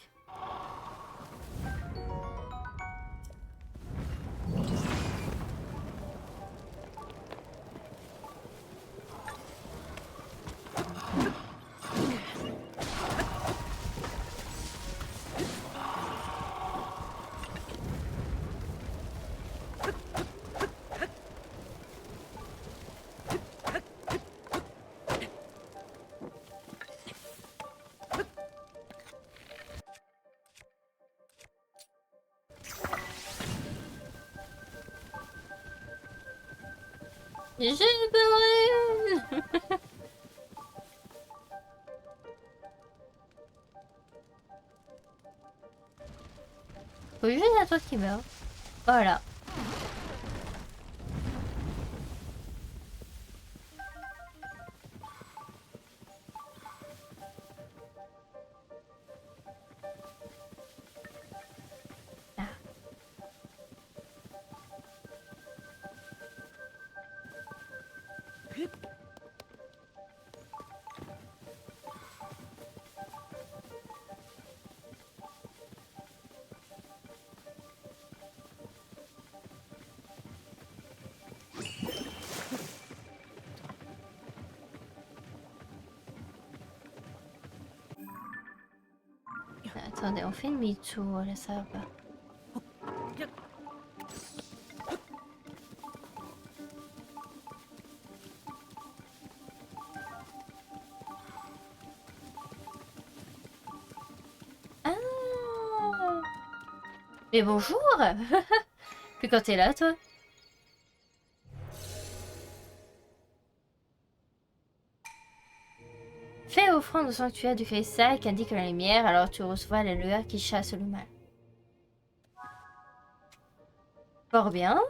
Speaker 1: Je brûle. Faut juste un truc qui meurt. Voilà. Ah. Attendez, on fait demi-tour, là ça va pas. Ah. Mais bonjour. Puis quand t'es là, toi? Fais offrande au sanctuaire du cristal qui indique la lumière, alors tu recevras la lueur qui chasse le mal. Fort bien.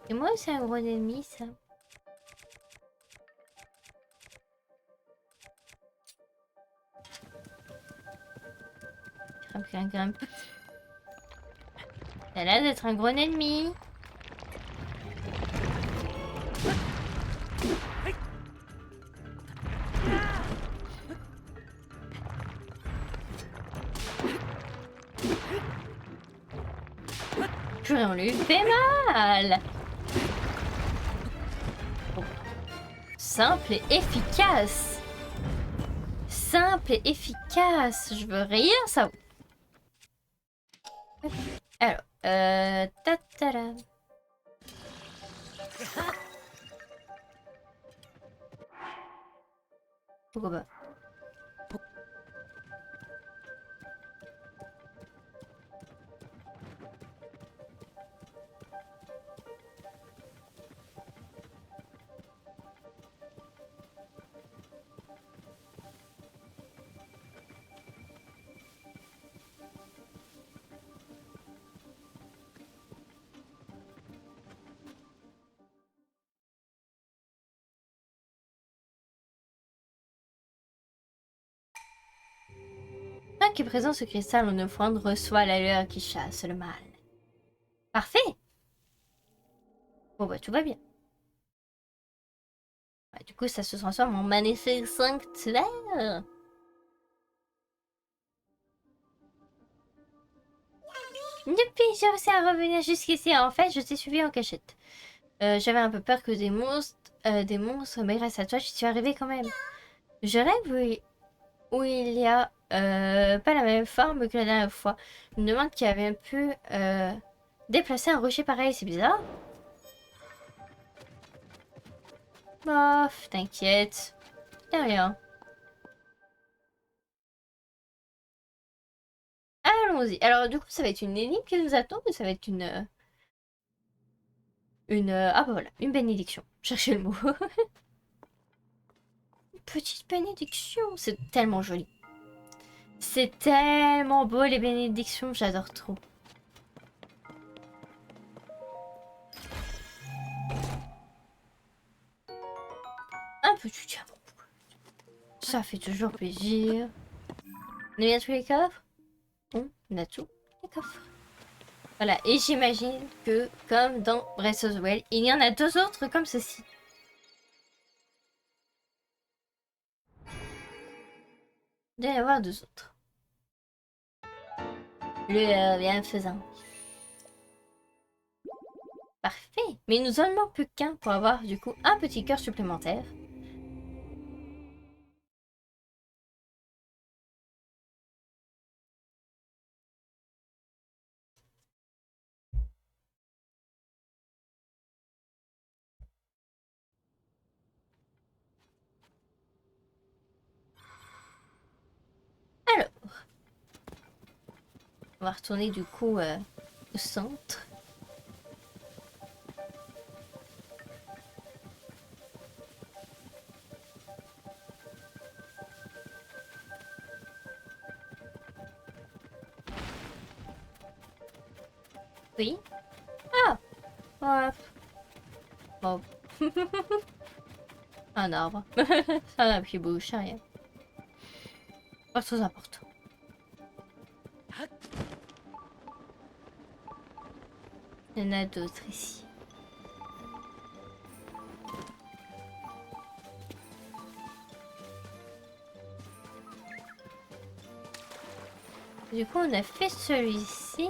Speaker 1: Et moi, c'est un gros ennemi, ça. Grimpe. Ça a l'air d'être un gros ennemi. On lui fait mal. Oh. Simple et efficace. Simple et efficace. Je veux rien savoir. Alors, tatara. Pourquoi pas? Tant que présent ce cristal en offrande reçoit la lueur qui chasse le mal. Parfait. Bon bah tout va bien. Ouais, du coup ça se transforme en magnifique sanctuaire. Depuis j'ai réussi à revenir jusqu'ici. En fait je t'ai suivi en cachette. J'avais un peu peur que des monstres, mais grâce à toi je suis arrivée quand même. Je rêve où il y a pas la même forme que la dernière fois. Je me demande qui avait pu déplacer un rocher pareil, c'est bizarre. Bof, t'inquiète. Y'a rien. Allons-y. Alors du coup ça va être une énigme qui nous attend ou ça va être ah bah voilà, une bénédiction. Cherchez le mot. Une petite bénédiction, c'est tellement joli. C'est tellement beau les bénédictions, j'adore trop. Un petit diamant. Ça fait toujours plaisir. On a bien tous les coffres? Bon, on a tous les coffres. Voilà, et j'imagine que comme dans Breath of the Wild, il y en a deux autres comme ceci. Il doit y en avoir deux autres. Le bienfaisant. Parfait. Mais nous en manque plus qu'un pour avoir du coup un petit cœur supplémentaire. Alors, on va retourner du coup au centre. Oui. Ah, ouais. Bon. Un arbre. Ça n'a plus bouche, rien. Pas très important. Il y en a d'autres ici. Du coup, on a fait celui-ci.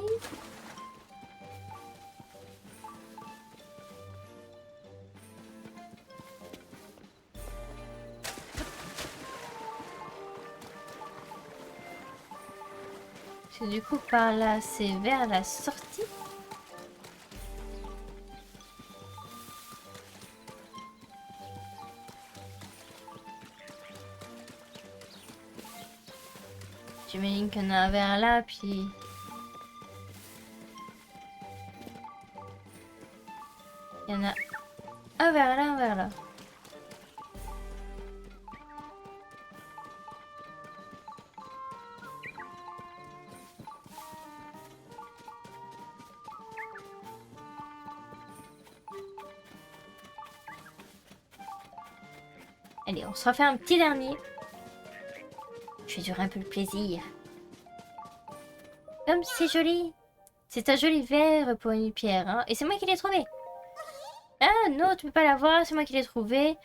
Speaker 1: Du coup, par là, c'est vers la sortie. J'imagine qu'il y en a un vers là, puis... Il y en a un vers là, un vers là. Allez, on se refait un petit dernier. Je vais durer un peu le plaisir. Comme c'est joli. C'est un joli verre pour une pierre, hein. Et c'est moi qui l'ai trouvé. Ah non, tu peux pas l'avoir, c'est moi qui l'ai trouvé.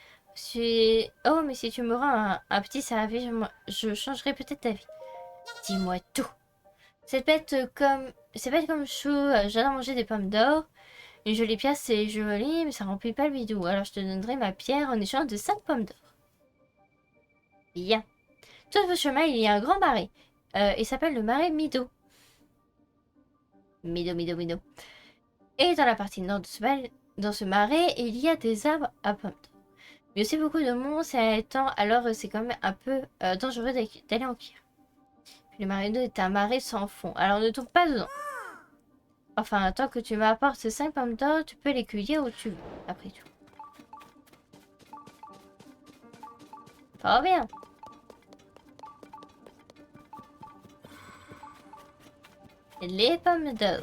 Speaker 1: Oh, mais si tu me rends un petit service, je changerai peut-être ta vie. Dis-moi tout. C'est bête comme chou, j'adore manger des pommes d'or. Une jolie pierre, c'est joli, mais ça remplit pas le bidou. Alors je te donnerai ma pierre en échange de 5 pommes d'or. Bien. Tout au chemin, il y a un grand marais. Il s'appelle le marais Mido. Mido. Et dans la partie nord dans ce marais, il y a des arbres à pommes d'or. Mais aussi beaucoup de monstres et étangs, alors c'est quand même un peu dangereux d'aller en cuire. Puis le marais d'eau est un marais sans fond, alors ne tombe pas dedans. Enfin, tant que tu m'apportes ces 5 pommes d'or, tu peux les cueillir où tu veux, après tout. Fort bien. Les pommes d'or.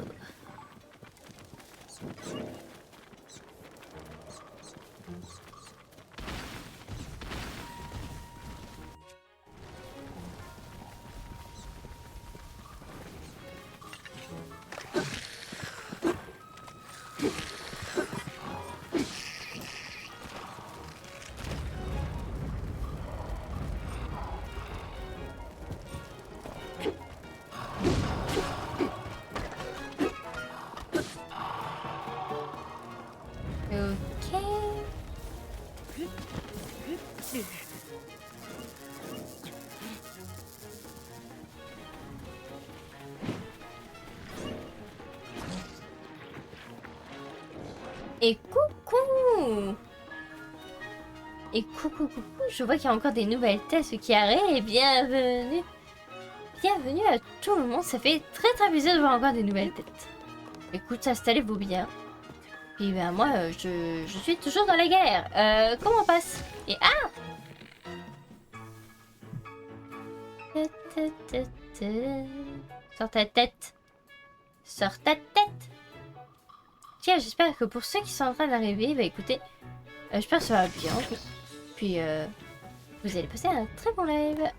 Speaker 1: Et coucou! Et coucou, je vois qu'il y a encore des nouvelles têtes qui arrivent. Et bienvenue! Bienvenue à tout le monde, ça fait très plaisir de voir encore des nouvelles têtes. Écoute, installez-vous bien. Puis ben moi, je suis toujours dans la guerre. Comment on passe? Et ah! Sors ta tête. Sors ta tête. Tiens, j'espère que pour ceux qui sont en train d'arriver, bah écoutez, j'espère que ça va bien. Puis, vous allez passer un très bon live.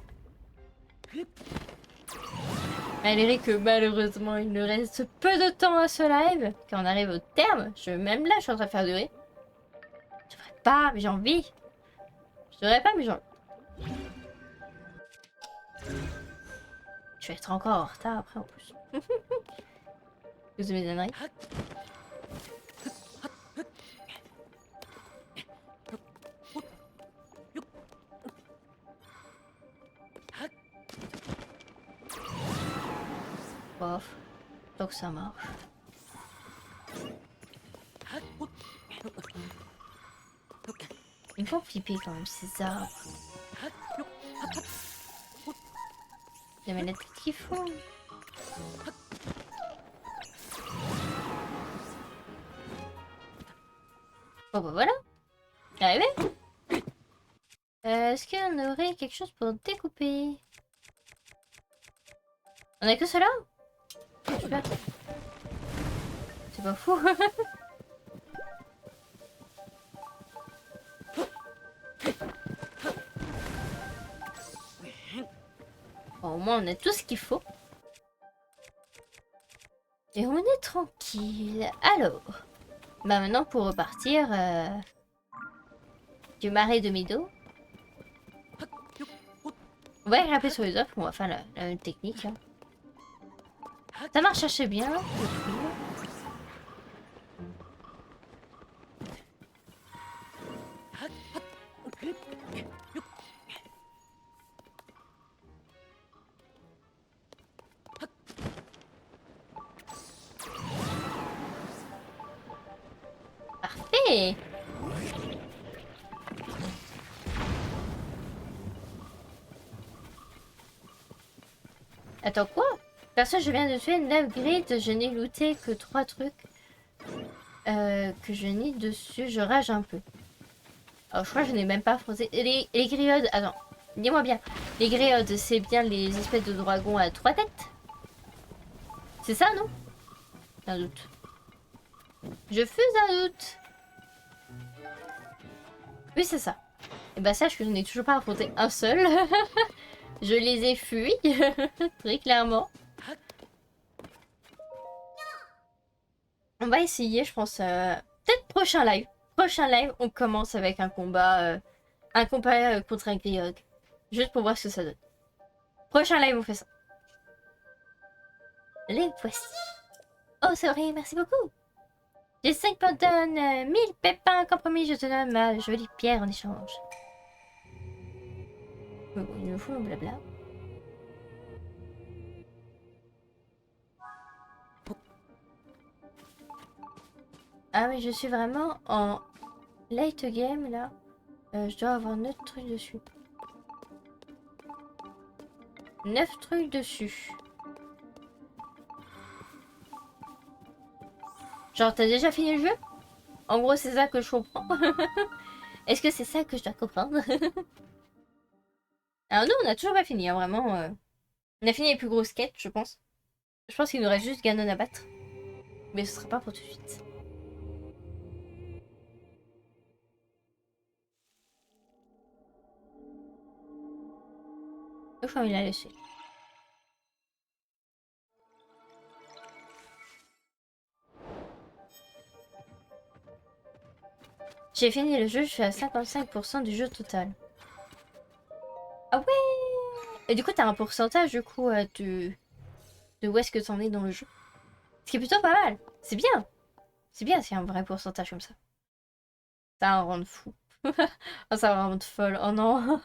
Speaker 1: Malgré que malheureusement, il nous reste peu de temps à ce live, quand on arrive au terme, même là, je suis en train de faire durer. Je devrais pas, mais j'ai envie. Je devrais pas, mais j'ai envie. Je vais être encore en retard après en plus. Vous aimez les âneries? Bof. Donc ça marche. Ils font flipper quand même ces arbres. Il y a la tête qui font. Bon bah voilà. Arrivé. Est-ce qu'on aurait quelque chose pour découper? On a que cela? Super. C'est pas fou. Bon, au moins on a tout ce qu'il faut. Et on est tranquille. Alors, bah maintenant pour repartir du marais de Mido. On va grimper sur les offres, on va faire la même technique là. Ça marche assez bien, je trouve. Parfait. Attends, quoi? Perso, je viens de tuer 9 grids, je n'ai looté que 3 trucs que je n'ai dessus, je rage un peu. Alors je crois que je n'ai même pas affronté. Les griodes, attends, dis-moi bien. Les griodes, c'est bien les espèces de dragons à 3 têtes? C'est ça, non? Un doute. Je fuse un doute. Oui, c'est ça. Et bah sache que je n'ai toujours pas affronté un seul. Je les ai fuis, très clairement. On va essayer, je pense, peut-être prochain live. Prochain live, on commence avec un combat contre un Griog. Juste pour voir ce que ça donne. Prochain live, on fait ça. Les voici. Oh, c'est vrai, merci beaucoup. J'ai 5 pantons, 1000 pépins, compromis, je te donne ma jolie pierre en échange. Il nous faut un blabla. Ah mais je suis vraiment en late game là. Je dois avoir 9 trucs dessus. 9 trucs dessus. Genre t'as déjà fini le jeu? En gros c'est ça que je comprends. Est-ce que c'est ça que je dois comprendre? Alors nous on a toujours pas fini, hein, vraiment. On a fini les plus grosses quêtes je pense. Je pense qu'il nous reste juste Ganon à battre. Mais ce sera pas pour tout de suite. Enfin il a laissé. J'ai fini le jeu, je suis à 55% du jeu total. Ah ouais! Et du coup, t'as un pourcentage du coup de où est-ce que t'en es dans le jeu. Ce qui est plutôt pas mal. C'est bien. C'est bien s'il y a un vrai pourcentage comme ça. Ça va rendre fou. Oh, ça va rendre folle. Oh non!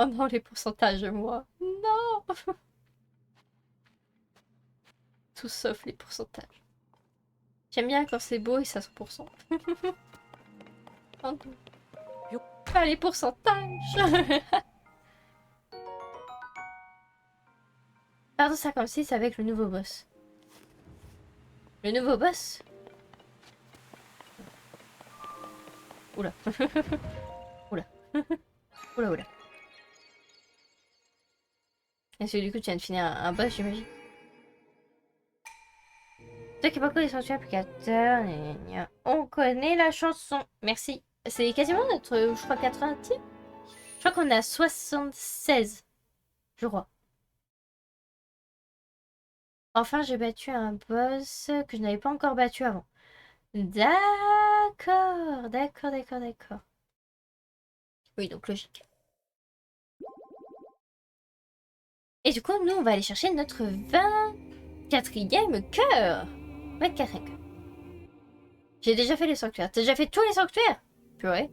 Speaker 1: Oh non, les pourcentages, moi. Non! Tout sauf les pourcentages. J'aime bien quand c'est beau et ça 100%. Oh non. Pas les pourcentages! Pardon 56 avec le nouveau boss. Le nouveau boss? Oula. Oula. Oula oula. Est-ce que du coup tu viens de finir un boss j'imagine? Toi qui beaucoup les sanctuaires applicateurs, on connaît la chanson. Merci. C'est quasiment notre, je crois, 80e. Je crois qu'on a 76. Je crois. Enfin, j'ai battu un boss que je n'avais pas encore battu avant. D'accord, d'accord, d'accord, d'accord. Oui, donc logique. Et du coup, nous, on va aller chercher notre 24e cœur. 24e cœur. J'ai déjà fait les sanctuaires. T'as déjà fait tous les sanctuaires? Purée.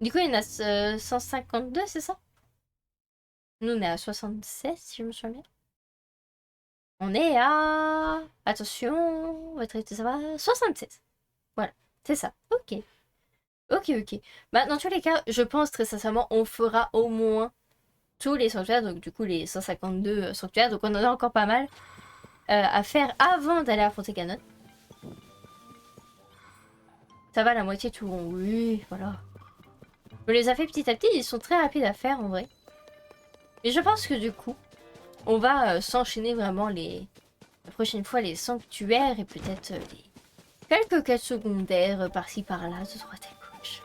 Speaker 1: Du coup, il y en a 152, c'est ça? Nous, on est à 76, si je me souviens bien. On est à... Attention, votre état, ça va 76. Voilà, c'est ça. Ok. Ok, ok. Bah, dans tous les cas, je pense très sincèrement, on fera au moins tous les sanctuaires. Donc, du coup, les 152 sanctuaires. Donc, on en a encore pas mal à faire avant d'aller affronter Ganon. Ça va, la moitié tout rond. Oui, voilà. On les a fait petit à petit. Ils sont très rapides à faire, en vrai. Mais je pense que du coup, on va s'enchaîner vraiment la prochaine fois les sanctuaires et peut-être les quelques quêtes secondaires par-ci par-là, de droite à gauche.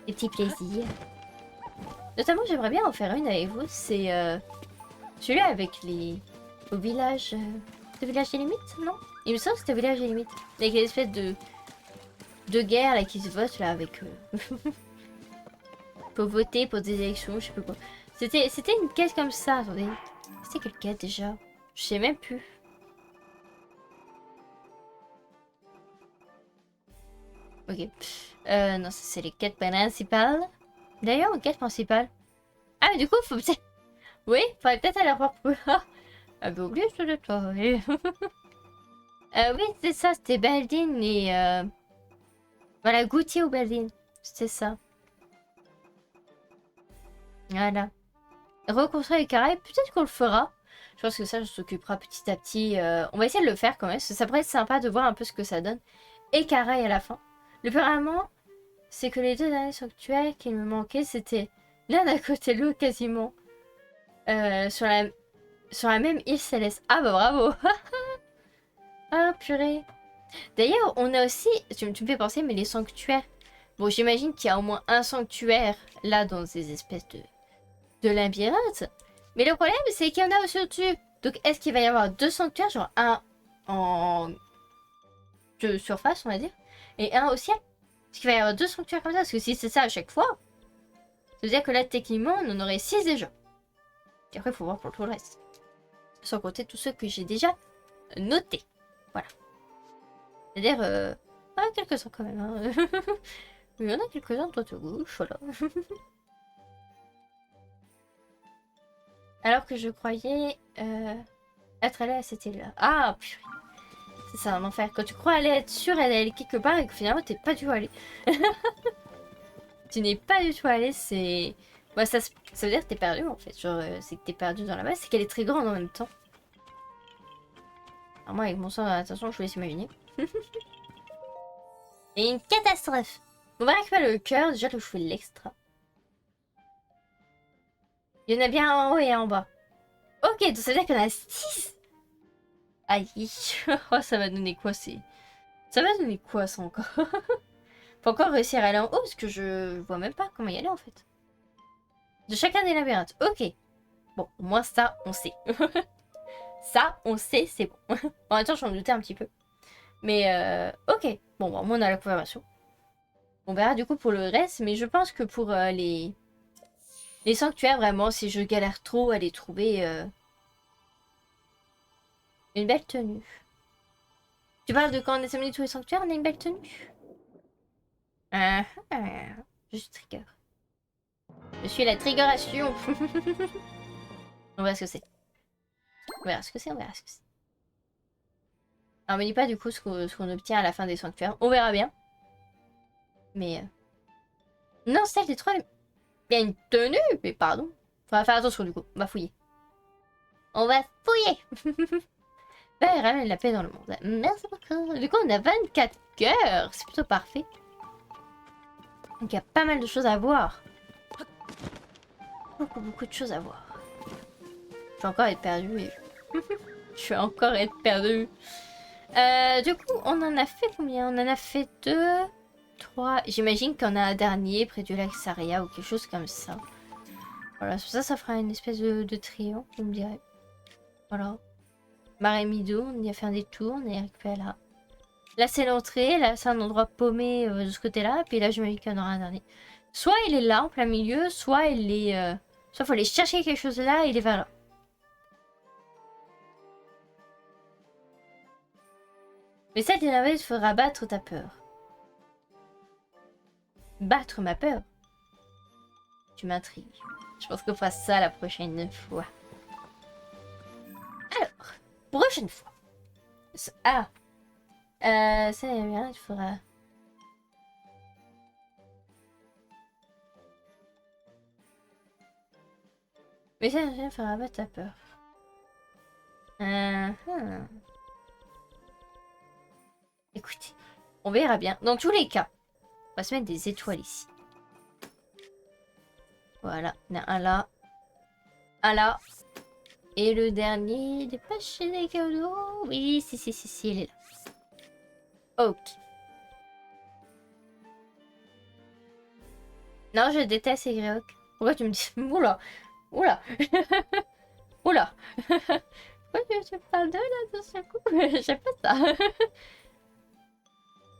Speaker 1: Des petits plaisirs. Notamment, j'aimerais bien en faire une avec vous. C'est celui avec les... Au village... Le village des limites, non? Il me semble que c'était au village des limites. Avec les espèces de guerre là qui se votent là avec... Faut voter pour des élections, je sais plus quoi. C'était une quête comme ça, attendez. C'était quelle quête déjà? Je sais même plus. Ok. Non, ça c'est les quêtes principales. D'ailleurs, aux quêtes principales. Ah, mais du coup, faut peut-être... Oui, faudrait peut-être aller voir pour... Ah, bah oublié ce détail. Oui, c'est ça, c'était Baldin et... Voilà, Goutier ou Baldin. C'était ça. Voilà. Reconstruire les carrés, peut-être qu'on le fera. Je pense que ça, je s'occupera petit à petit. On va essayer de le faire quand même, parce que ça pourrait être sympa de voir un peu ce que ça donne. Et carré à la fin. Le plus vraiment, c'est que les deux derniers sanctuaires qui me manquaient, c'était l'un à côté de l'autre quasiment. Sur la même île céleste. Ah bah bravo. Ah purée. D'ailleurs, on a aussi, tu me fais penser, mais les sanctuaires. Bon, j'imagine qu'il y a au moins un sanctuaire là dans ces espèces de labyrinthes. Mais le problème, c'est qu'il y en a aussi au-dessus. Donc, est-ce qu'il va y avoir deux sanctuaires, genre un en de surface, on va dire, et un au ciel. Parce qu'il va y avoir 2 sanctuaires comme ça, parce que si c'est ça à chaque fois, ça veut dire que là, techniquement, on en aurait 6 déjà. Et après, il faut voir pour tout le reste. Sans compter tous ceux que j'ai déjà notés. Voilà. C'est-à-dire, quelques-uns quand même. Hein. Il y en a quelques-uns de droite à gauche, voilà. Alors que je croyais être allée à cette île-là. Ah, purée. C'est ça, un enfer. Quand tu crois aller être sûr d'aller quelque part et que finalement t'es pas du tout allé. Tu n'es pas du tout allé, c'est... Bah, ça veut dire que t'es perdu en fait. Genre, c'est que t'es perdu dans la base, c'est qu'elle est très grande en même temps. Alors moi, avec mon sens d'attention, je vous laisse imaginer. Et une catastrophe. On va récupérer le cœur, déjà que je fais l'extra. Il y en a bien en haut et en bas. Ok, donc ça veut dire qu'il y en a 6. Aïe. Oh, ça va donner quoi, c'est... Ça va donner quoi, ça, encore? Faut encore réussir à aller en haut, parce que je vois même pas comment y aller, en fait. De chacun des labyrinthes. Ok. Bon, au moins ça, on sait. Ça, on sait, c'est bon. En même temps, j'en doutais un petit peu. Mais, ok. Bon, au moins, on a la confirmation. On verra du coup pour le reste, mais je pense que pour les sanctuaires, vraiment, si je galère trop à les trouver... Une belle tenue. Tu parles de quand on a examiné tous les sanctuaires, on a une belle tenue. Ah, je suis trigger. Je suis la triggeration. On verra ce que c'est. On verra ce que c'est, on verra ce que c'est. Alors, me dis pas du coup ce qu'on obtient à la fin des sanctuaires. On verra bien. Mais... Non, celle des 3... Il y a une tenue, mais pardon. Faudra faire attention du coup, on va fouiller. On va fouiller. Bah, ramène la paix dans le monde. Merci beaucoup. Du coup, on a 24 cœurs. C'est plutôt parfait. Donc, il y a pas mal de choses à voir. Beaucoup de choses à voir. Je vais encore être perdue. Je vais encore être perdue. Du coup, on en a fait combien? On en a fait 2, 3. J'imagine qu'on a un dernier près du lac Saria ou quelque chose comme ça. Voilà, ça fera une espèce de triangle, vous me direz. Voilà. Marais Mido, on y a fait un détour, on est récupéré là. Là, c'est l'entrée, là, c'est un endroit paumé de ce côté-là. Puis là, j'imagine qu'il y en aura un dernier. Soit il est là, en plein milieu, soit il est... Soit il faut aller chercher quelque chose là et il est vers là. Mais celle d'énerver te fera battre ta peur. Battre ma peur? Tu m'intrigues. Je pense qu'on fera ça la prochaine fois. Alors, prochaine fois. Ah. Ça bien, il faudra... Mais ça fera battre ta peur. Écoutez, on verra bien. Dans tous les cas, on va se mettre des étoiles ici. Voilà, il y en a un là. Un là. Et le dernier, il est pas chez les cadeaux. Oui, si, il est là. Ok. Non, je déteste les Gréoc. Pourquoi tu me dis... Oula. Oula. Oula. Pourquoi tu parles de là de ce coup? Je sais pas ça.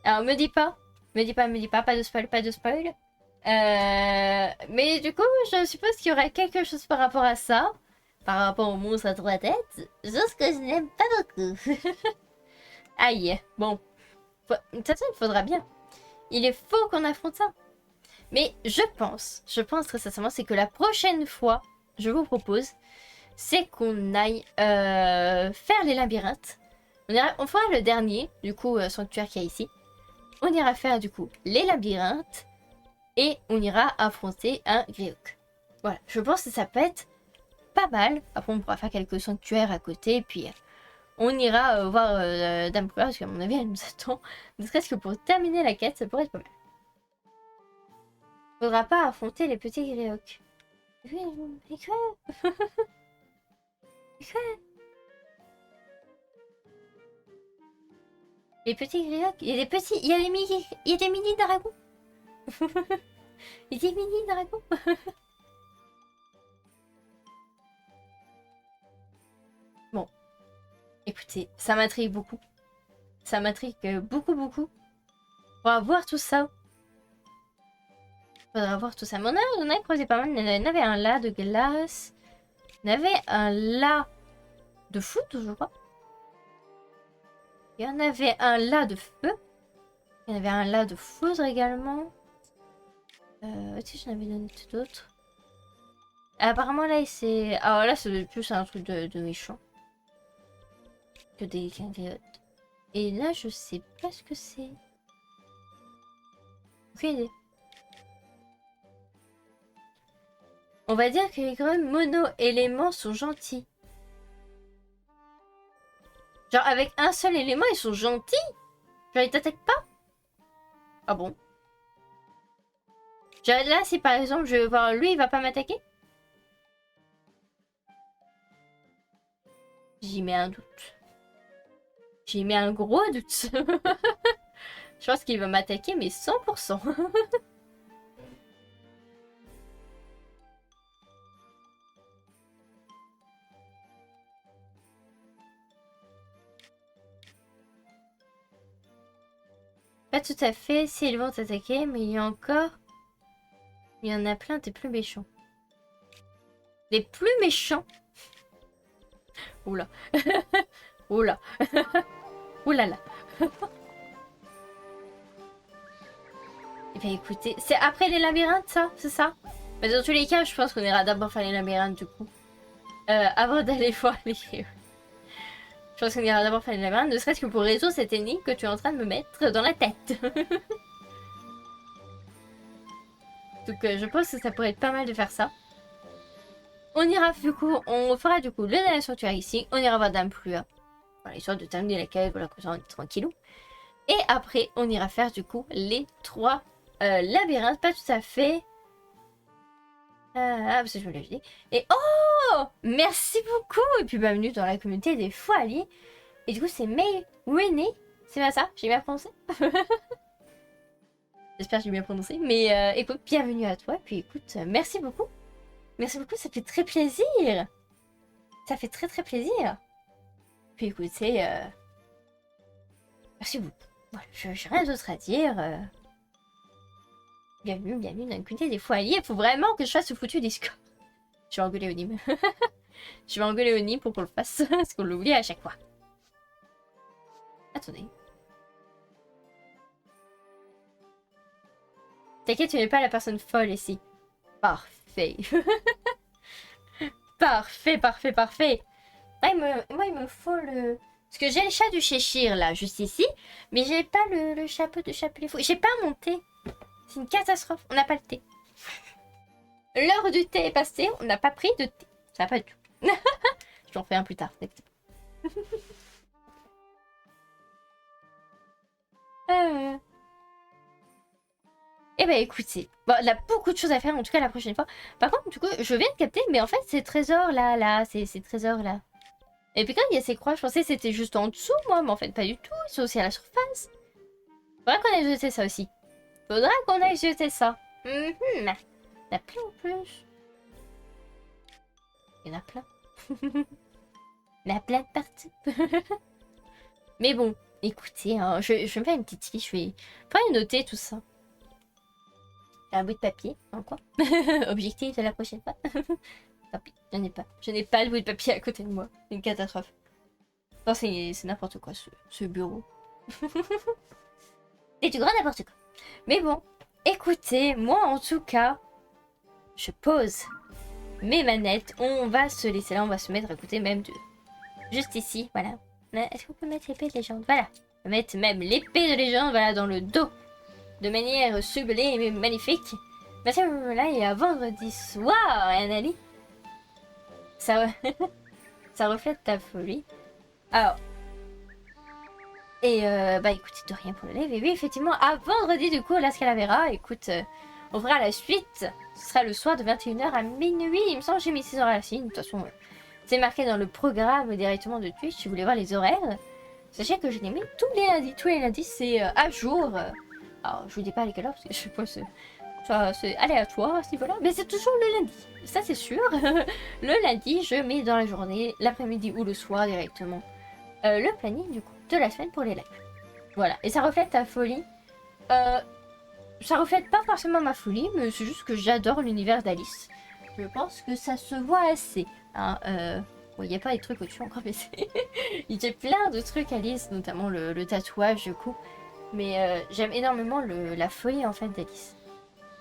Speaker 1: Alors, me dis pas, pas de spoil, pas de spoil. Mais du coup, je suppose qu'il y aurait quelque chose par rapport à ça. Par rapport au monstre à 3 têtes. Chose que je n'aime pas beaucoup. Aïe, bon. De toute façon, il faudra bien. Il est faux qu'on affronte ça. Mais je pense très sincèrement, c'est que la prochaine fois, je vous propose, c'est qu'on aille faire les labyrinthes. On fera le dernier, du coup, sanctuaire qu'il y a ici. On ira faire, du coup, les labyrinthes. Et on ira affronter un Gréoc. Voilà, je pense que ça peut être pas mal. Après, on pourra faire quelques sanctuaires à côté. Puis, on ira voir Dame Brûleur, parce qu'à mon avis, elle nous attend. Ne serait-ce que pour terminer la quête, ça pourrait être pas mal. Faudra pas affronter les petits Gréocs. Oui, mais quoi? Quoi? Les petits Gréocs? Il y a des petits... Il y a des mini... Il y a des mini dragons. Il y a des mini dragons. Bon. Écoutez, ça m'intrigue beaucoup. Ça m'intrigue beaucoup, beaucoup. Pour voir tout ça. Faudra voir tout ça. Mais on a creusé pas mal. On avait un là de glace. On avait un là de foot, je crois. Et on avait un là de feu. Il y en avait un là de foudre également. Si j'en avais donné d'autres. Apparemment là c'est... Alors là c'est plus un truc de méchant. Que des guinguettes. Et là je sais pas ce que c'est. Aucune idée. On va dire que les grenouilles mono-éléments sont gentils. Genre avec un seul élément ils sont gentils? Genre ils t'attaquent pas? Ah bon? Genre là si par exemple je vais voir lui il va pas m'attaquer? J'y mets un doute. J'y mets un gros doute. Je pense qu'il va m'attaquer mais 100%. Pas tout à fait, si ils vont t'attaquer, mais il y a encore... Il y en a plein des plus méchants. Des plus méchants? Oula. Oula. Oulala. Eh bien écoutez, c'est après les labyrinthes ça? C'est ça? Mais dans tous les cas, je pense qu'on ira d'abord faire les labyrinthes du coup. Avant d'aller voir les... Je pense qu'on ira d'abord faire les labyrinthes, ne serait-ce que pour résoudre cette énigme que tu es en train de me mettre dans la tête. Donc je pense que ça pourrait être pas mal de faire ça. On ira du coup, on fera du coup le dernier sanctuaire ici. On ira voir Dame Plua. Voilà, histoire de terminer la quête, voilà, comme ça on est tranquillou. Et après, on ira faire du coup les 3 labyrinthes, pas tout à fait. Ah, parce que je me l'ai dit. Et oh! Merci beaucoup! Et puis bienvenue dans la communauté des fous alliés. Et du coup, c'est May Winnie. C'est pas ça? J'ai bien prononcé? J'espère que j'ai bien prononcé. Mais écoute, bienvenue à toi. Puis écoute, merci beaucoup. Merci beaucoup, ça fait très plaisir. Ça fait très très plaisir. Puis écoutez, merci beaucoup. Voilà, j'ai rien d'autre à dire. Bienvenue dans la communauté des fous alliés. Il faut vraiment que je fasse ce foutu Discord. Je vais engueuler Onim. Je vais engueuler Onim pour qu'on le fasse. Parce qu'on l'oublie à chaque fois. Attendez. T'inquiète, tu n'es pas la personne folle ici. Parfait. Parfait, parfait, parfait. Moi, il me faut le... Parce que j'ai le chat du Cheshire, là, juste ici. Mais j'ai pas le chapeau de Chapelet Fou. J'ai pas mon thé. C'est une catastrophe. On n'a pas le thé. L'heure du thé est passée. On n'a pas pris de thé. Ça va pas du tout. Je t'en fais un plus tard. Eh ben écoutez, bon, il y a beaucoup de choses à faire en tout cas la prochaine fois. Par contre, du coup, je viens de capter, mais en fait, ces trésors là, ces trésors là. Et puis quand il y a ces croix, je pensais que c'était juste en dessous, moi, mais en fait, pas du tout. Ils sont aussi à la surface. Faudra qu'on aille jeter ça aussi. Faudra qu'on aille jeter ça. Il y en a plein en plus. Il y en a plein. Il y en a plein de partout. Mais bon, écoutez, hein, je vais me faire une petite fiche. Je vais noter tout ça. Un bout de papier, en quoi? Objectif de la prochaine fois. Tant pis, j'en ai pas. Je n'ai pas le bout de papier à côté de moi. C'est une catastrophe. Non, c'est n'importe quoi, ce bureau. C'est du grand n'importe quoi. Mais bon, écoutez, moi en tout cas, je pose mes manettes. On va se laisser là, on va se mettre à côté même de... Juste ici, voilà. Est-ce qu'on peut mettre l'épée de légende? Voilà. On va mettre même l'épée de légende, voilà, dans le dos. De manière sublime et magnifique. Merci là et à vendredi soir, Annali. Ça, ça reflète ta folie. Alors. Et bah écoutez, de rien pour le live. Et oui, effectivement, à vendredi du coup, là ce qu'elle verra. Écoute, on fera la suite. Ce sera le soir de 21 h à minuit. Il me semble que j'ai mis 6 heures à la signe. De toute façon, c'est marqué dans le programme directement de Twitch. Si vous voulez voir les horaires. Sachez que je l'ai mis tous les lundis. Tous les lundis, c'est à jour. Alors, je vous dis pas à quelle heure, parce que je sais pas, c'est aléatoire à ce niveau-là. Mais c'est toujours le lundi, ça c'est sûr. Le lundi, je mets dans la journée, l'après-midi ou le soir directement, le planning du coup de la semaine pour les lives. Voilà, et ça reflète ta folie. Ça reflète pas forcément ma folie, mais c'est juste que j'adore l'univers d'Alice. Je pense que ça se voit assez. Hein, bon, il n'y a pas des trucs au-dessus encore, mais il y a plein de trucs Alice, notamment le tatouage du coup. Mais j'aime énormément la folie en fait d'Alice.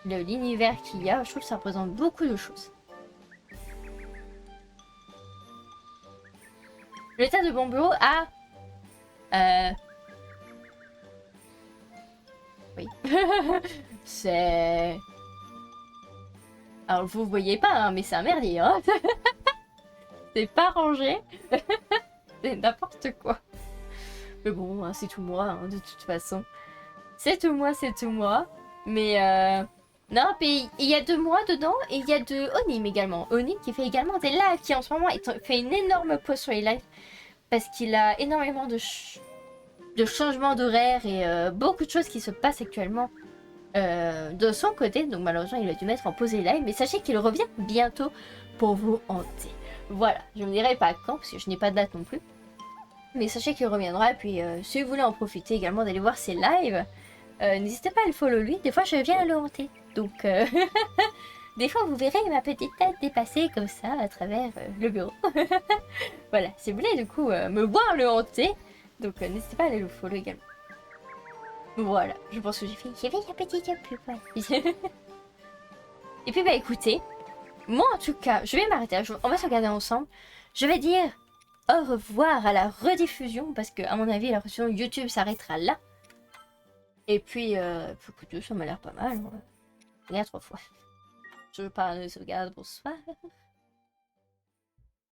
Speaker 1: L'univers qu'il y a, je trouve que ça représente beaucoup de choses. Le tas de bons bureaux a... Oui. C'est... Alors vous voyez pas, hein, mais c'est un merdier. Hein. C'est pas rangé. C'est n'importe quoi. Mais bon, hein, c'est tout moi, hein, de toute façon. C'est tout moi, c'est tout moi. Mais non, puis il y a de moi dedans et il y a de Onim également. Onim qui fait également des lives, qui en ce moment fait une énorme pause sur les lives. Parce qu'il a énormément de changements d'horaire et beaucoup de choses qui se passent actuellement de son côté. Donc malheureusement, il a dû mettre en pause les lives. Mais sachez qu'il revient bientôt pour vous hanter. Voilà, je ne dirai pas quand, parce que je n'ai pas de date non plus. Mais sachez qu'il reviendra. Et puis si vous voulez en profiter également d'aller voir ses lives, n'hésitez pas à le follow lui. Des fois, je viens le hanter. Donc des fois, vous verrez ma petite tête dépasser comme ça à travers le bureau. Voilà, si vous voulez du coup me voir le hanter, donc n'hésitez pas à aller le follow également. Voilà, je pense que j'ai fait la petite pub. Ouais. Et puis bah écoutez, moi en tout cas, je vais m'arrêter. On va se regarder ensemble. Je vais dire au revoir à la rediffusion parce que à mon avis la rediffusion YouTube s'arrêtera là. Et puis, écoutez, ça m'a l'air pas mal. Regarde 3 fois. Je parle de sauvegarde, bonsoir.